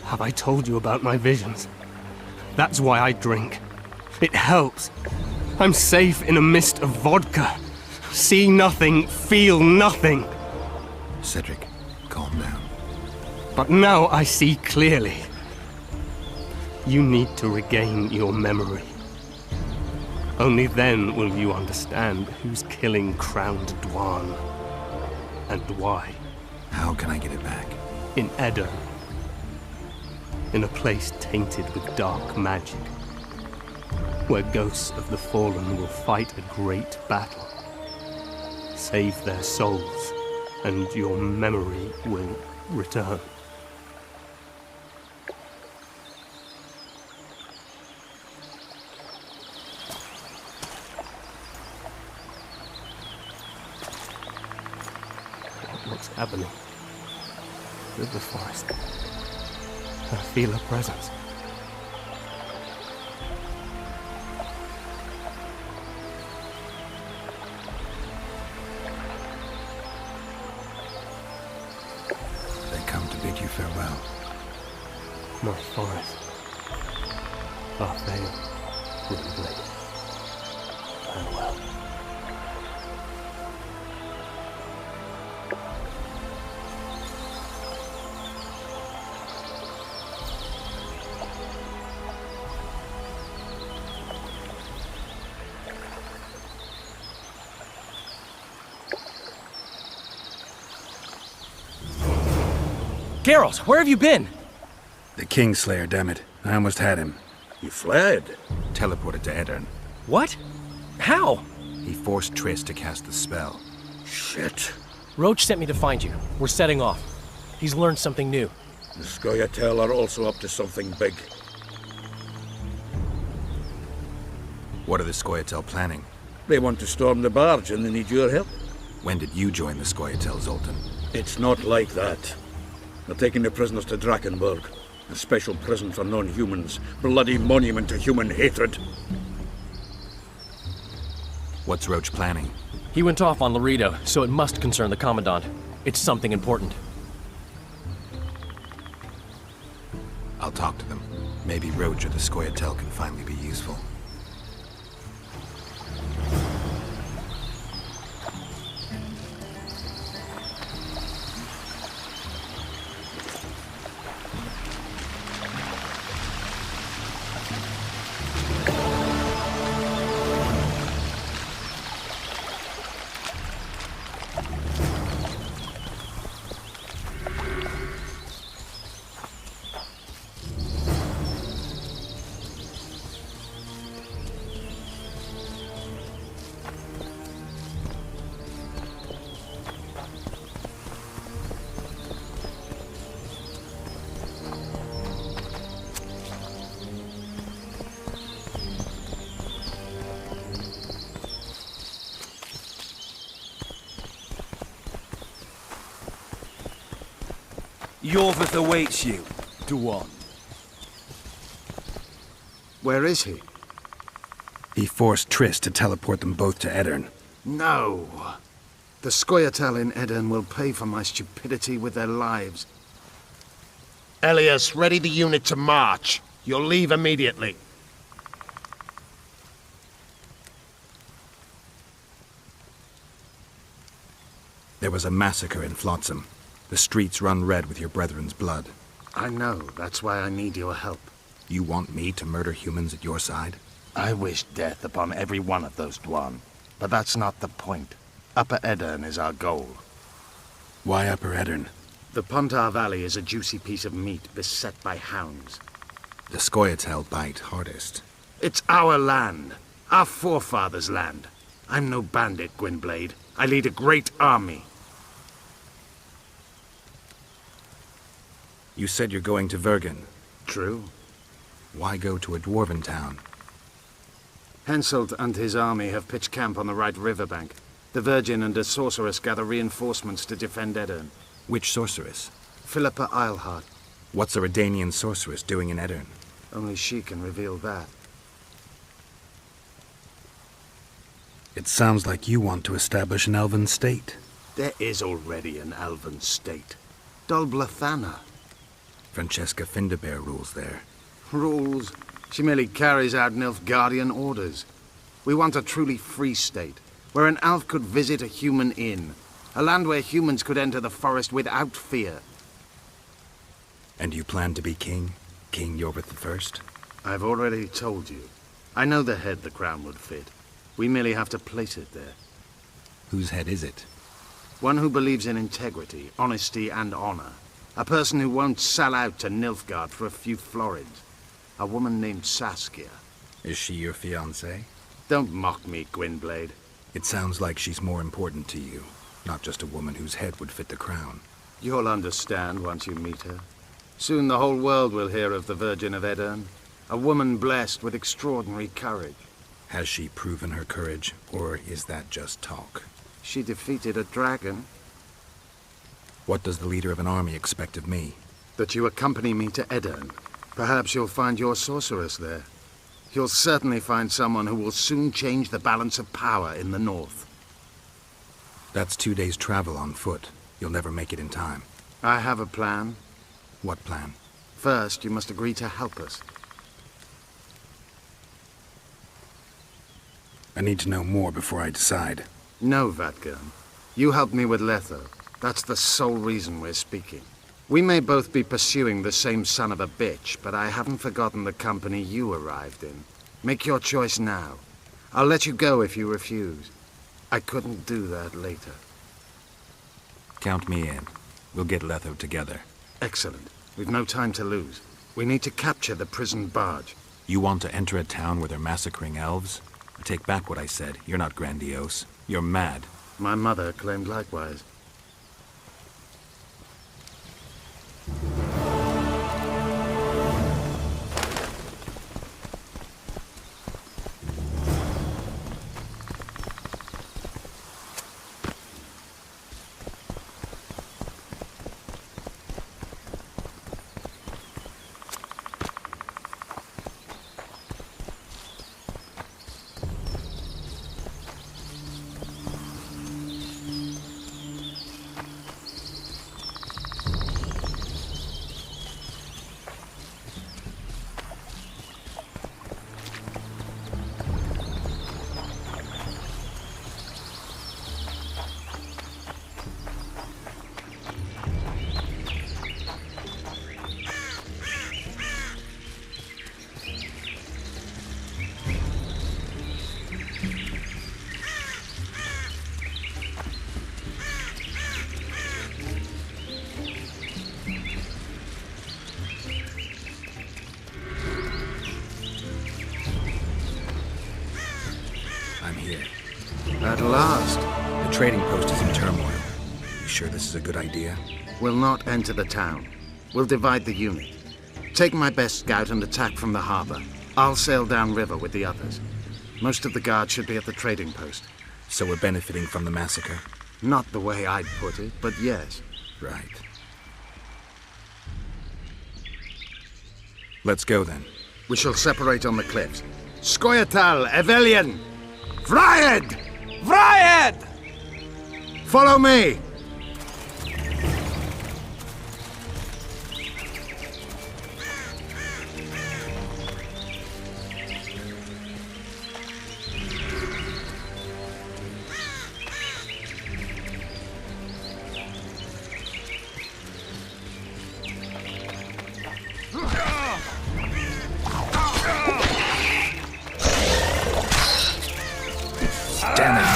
Have I told you about my visions? That's why I drink. It helps. I'm safe in a mist of vodka. See nothing, feel nothing. Cedric, calm down. But now I see clearly. You need to regain your memory. Only then will you understand who's killing Crowned Dwan. And why. How can I get it back? In Edirn. In a place tainted with dark magic. Where ghosts of the fallen will fight a great battle. Save their souls, and your memory will return. What's happening? With the forest. I feel a presence. They come to bid you farewell. My forest. Our veil. Gwynblade. Farewell. Geralt, where have you been? The Kingslayer, damn it. I almost had him. He fled. Teleported to Edirn. What? How? He forced Triss to cast the spell. Shit. Roche sent me to find you. We're setting off. He's learned something new. The Scoia'tael are also up to something big. What are the Scoia'tael planning? They want to storm the barge and they need your help. When did you join the Scoia'tael, Zoltan? It's not like that. They're taking the prisoners to Drakenberg, a special prison for non-humans, bloody monument to human hatred. What's Roche planning? He went off on Laredo, so it must concern the Commandant. It's something important. I'll talk to them. Maybe Roche or the Scoia'tael can finally be useful. Iorveth awaits you, Dwan. Where is he? He forced Triss to teleport them both to Edirn. No. The Scoia'tael in Edirn will pay for my stupidity with their lives. Elias, ready the unit to march. You'll leave immediately. There was a massacre in Flotsam. The streets run red with your brethren's blood. I know. That's why I need your help. You want me to murder humans at your side? I wish death upon every one of those Dwan. But that's not the point. Upper Edirn is our goal. Why Upper Edirn? The Pontar Valley is a juicy piece of meat beset by hounds. The Scoia'tael bite hardest. It's our land. Our forefathers' land. I'm no bandit, Gwynblade. I lead a great army. You said you're going to Vergen. True. Why go to a dwarven town? Henselt and his army have pitched camp on the right riverbank. The Virgin and a sorceress gather reinforcements to defend Edirn. Which sorceress? Philippa Eilhart. What's a Redanian sorceress doing in Edirn? Only she can reveal that. It sounds like you want to establish an elven state. There is already an elven state. Dol Blathana. Francesca Findabair rules there. Rules? She merely carries out Nilfgaardian orders. We want a truly free state, where an elf could visit a human inn. A land where humans could enter the forest without fear. And you plan to be king? King Iorveth I? I've already told you. I know the head the crown would fit. We merely have to place it there. Whose head is it? One who believes in integrity, honesty, and honor. A person who won't sell out to Nilfgaard for a few florins. A woman named Saskia. Is she your fiancée? Don't mock me, Gwynblade. It sounds like she's more important to you. Not just a woman whose head would fit the crown. You'll understand once you meet her. Soon the whole world will hear of the Virgin of Aedirn. A woman blessed with extraordinary courage. Has she proven her courage, or is that just talk? She defeated a dragon. What does the leader of an army expect of me? That you accompany me to Aedirn. Perhaps you'll find your sorceress there. You'll certainly find someone who will soon change the balance of power in the north. That's 2 days' travel on foot. You'll never make it in time. I have a plan. What plan? First, you must agree to help us. I need to know more before I decide. No, Vatgern. You helped me with Letho. That's the sole reason we're speaking. We may both be pursuing the same son of a bitch, but I haven't forgotten the company you arrived in. Make your choice now. I'll let you go if you refuse. I couldn't do that later. Count me in. We'll get Letho together. Excellent. We've no time to lose. We need to capture the prison barge. You want to enter a town where they're massacring elves? I take back what I said. You're not grandiose. You're mad. My mother claimed likewise. At last. The trading post is in turmoil. You sure this is a good idea? We'll not enter the town. We'll divide the unit. Take my best scout and attack from the harbor. I'll sail downriver with the others. Most of the guards should be at the trading post. So we're benefiting from the massacre? Not the way I'd put it, but yes. Right. Let's go then. We shall separate on the cliffs. Skoyatal, Evelian! Vryed! Vryed! Follow me! Damn it!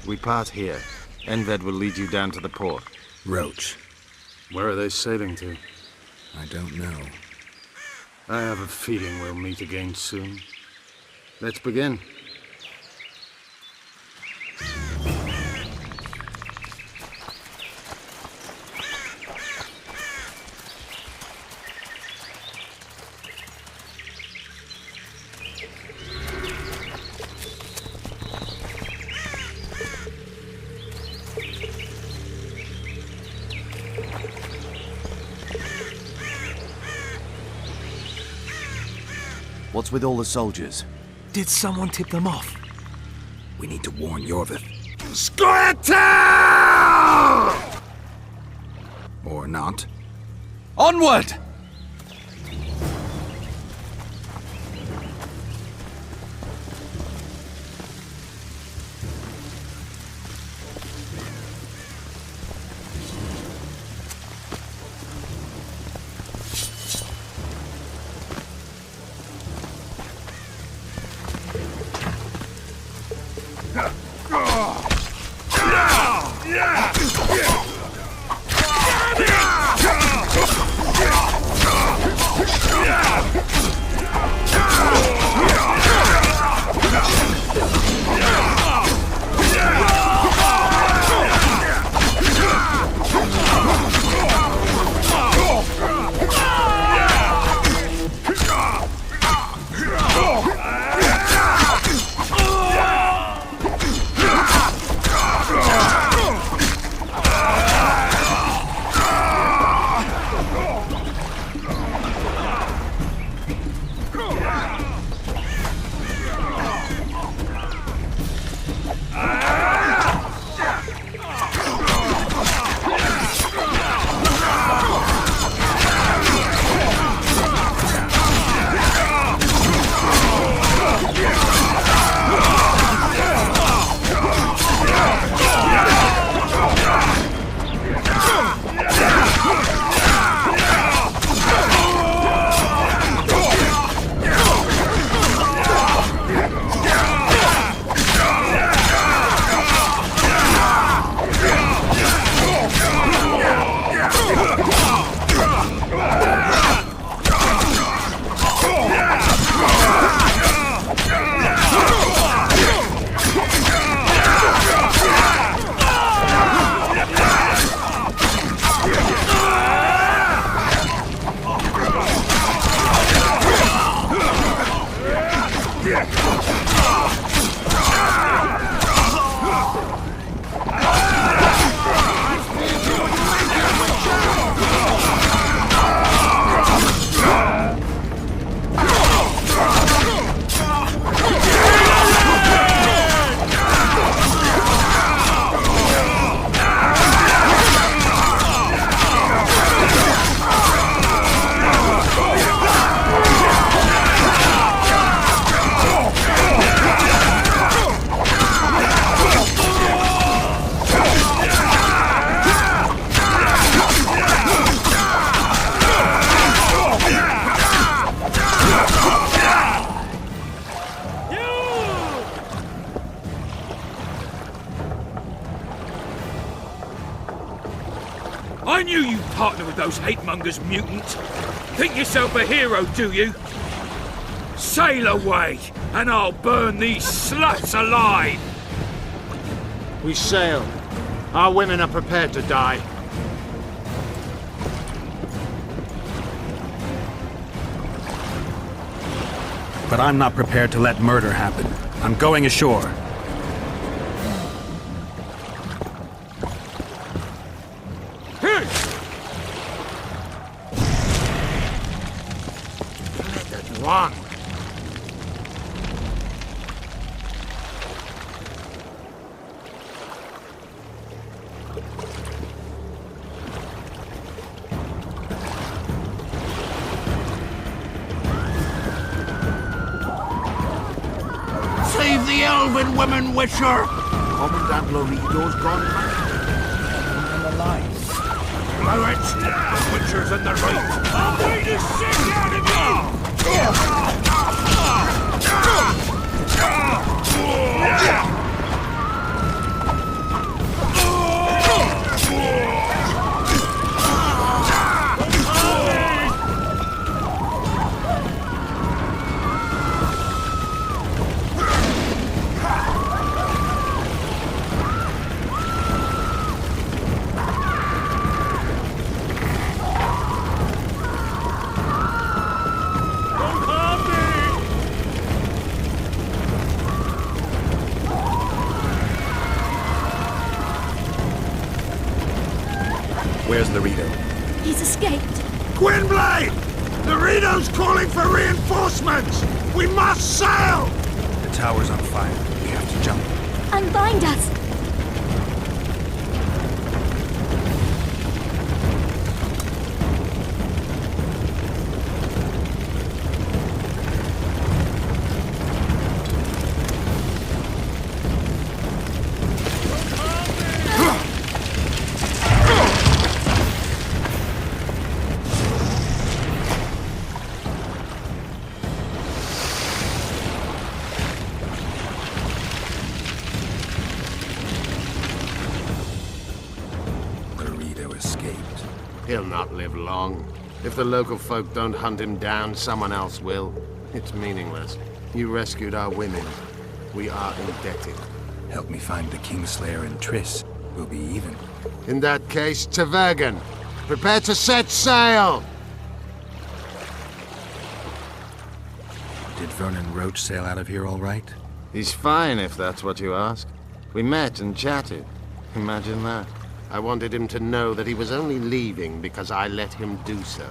We part here. Iorveth will lead you down to the port. Roche. Where are they sailing to? I don't know. I have a feeling we'll meet again soon. Let's begin. What's with all the soldiers? Did someone tip them off? We need to warn Iorveth. Squirtle! Or not. Onward! I knew you'd partner with those hate-mongers, mutant. Think yourself a hero, do you? Sail away, and I'll burn these sluts alive! We sail. Our women are prepared to die. But I'm not prepared to let murder happen. I'm going ashore. One. Save the elven women, Witcher! Commandant Lorido's gone mad. I'm alive. Blow it! The Witcher's in the right! I'll beat the shit out of you! Where's Laredo? He's escaped. Gwynblade! Laredo's calling for reinforcements! We must sail! The tower's on fire. We have to jump. Unbind us! He'll not live long. If the local folk don't hunt him down, someone else will. It's meaningless. You rescued our women. We are indebted. Help me find the Kingslayer and Triss. We'll be even. In that case, to Vergen. Prepare to set sail! Did Vernon Roche sail out of here all right? He's fine, if that's what you ask. We met and chatted. Imagine that. I wanted him to know that he was only leaving because I let him do so.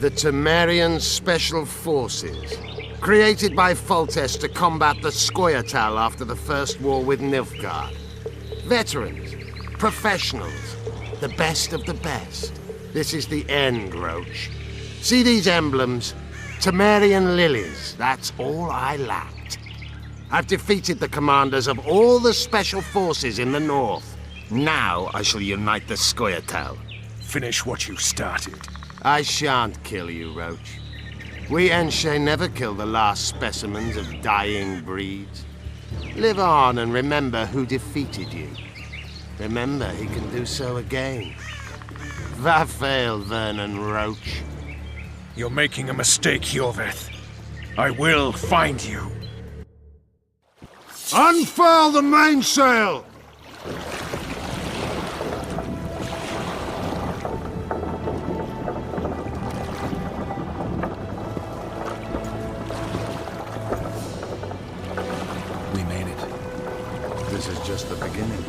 The Temerian Special Forces, created by Foltest to combat the Scoia'tael after the First War with Nilfgaard. Veterans, professionals, the best of the best. This is the end, Roche. See these emblems? Temerian lilies, that's all I lacked. I've defeated the commanders of all the Special Forces in the north. Now I shall unite the Scoia'tael. Finish what you started. I shan't kill you, Roche. We Enshe never kill the last specimens of dying breeds. Live on and remember who defeated you. Remember he can do so again. Va fail, Vernon Roche. You're making a mistake, Iorveth. I will find you. Unfurl the mainsail! This is just the beginning.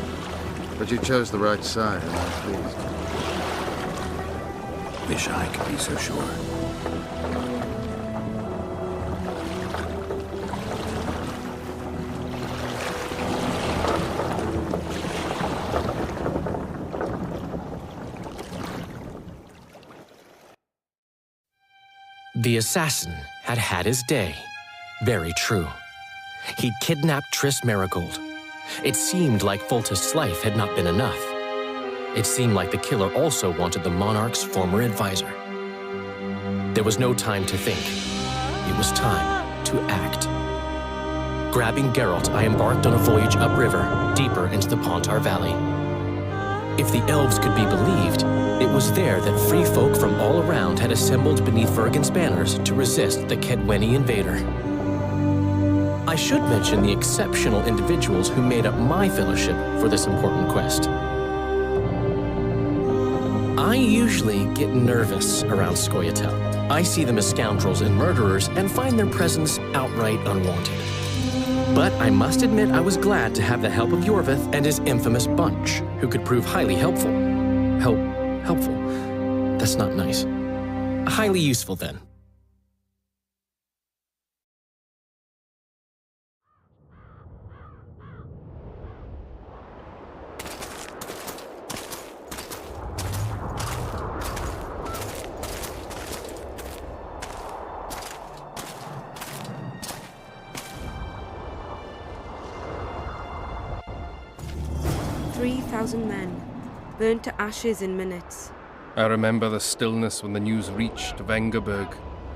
But you chose the right side, and I'm pleased. Wish I could be so sure. The assassin had had his day. Very true. He'd kidnapped Triss Marigold. It seemed like Foltest's life had not been enough. It seemed like the killer also wanted the monarch's former advisor. There was no time to think. It was time to act. Grabbing Geralt, I embarked on a voyage upriver, deeper into the Pontar Valley. If the elves could be believed, it was there that free folk from all around had assembled beneath Vergen's banners to resist the Kedweni invader. I should mention the exceptional individuals who made up my fellowship for this important quest. I usually get nervous around Scoia'tael. I see them as scoundrels and murderers and find their presence outright unwanted. But I must admit I was glad to have the help of Iorveth and his infamous bunch, who could prove highly helpful. Helpful? That's not nice. Highly useful, then. Men, burnt to ashes in minutes. I remember the stillness when the news reached Vengerberg,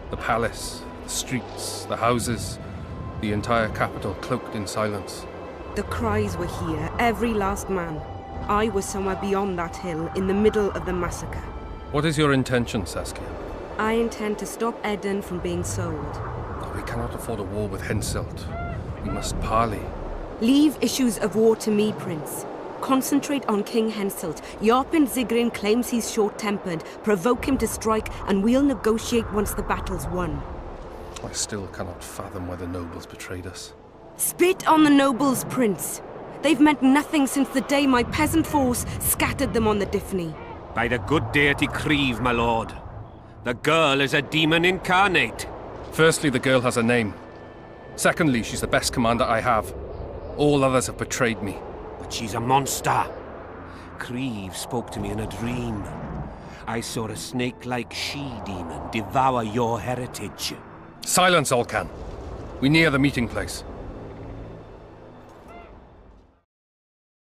the palace, the streets, the houses, the entire capital cloaked in silence. The cries were here, every last man. I was somewhere beyond that hill, in the middle of the massacre. What is your intention, Saskia? I intend to stop Eden from being sold. We cannot afford a war with Henselt. We must parley. Leave issues of war to me, Prince. Concentrate on King Henselt. Yarpen Zigrin claims he's short-tempered. Provoke him to strike, and we'll negotiate once the battle's won. I still cannot fathom why the nobles betrayed us. Spit on the nobles, Prince. They've meant nothing since the day my peasant force scattered them on the Dyffny. By the good deity Creve, my lord. The girl is a demon incarnate. Firstly, the girl has a name. Secondly, she's the best commander I have. All others have betrayed me. But she's a monster. Creve spoke to me in a dream. I saw a snake-like she-demon devour your heritage. Silence, Olcan. We near the meeting place.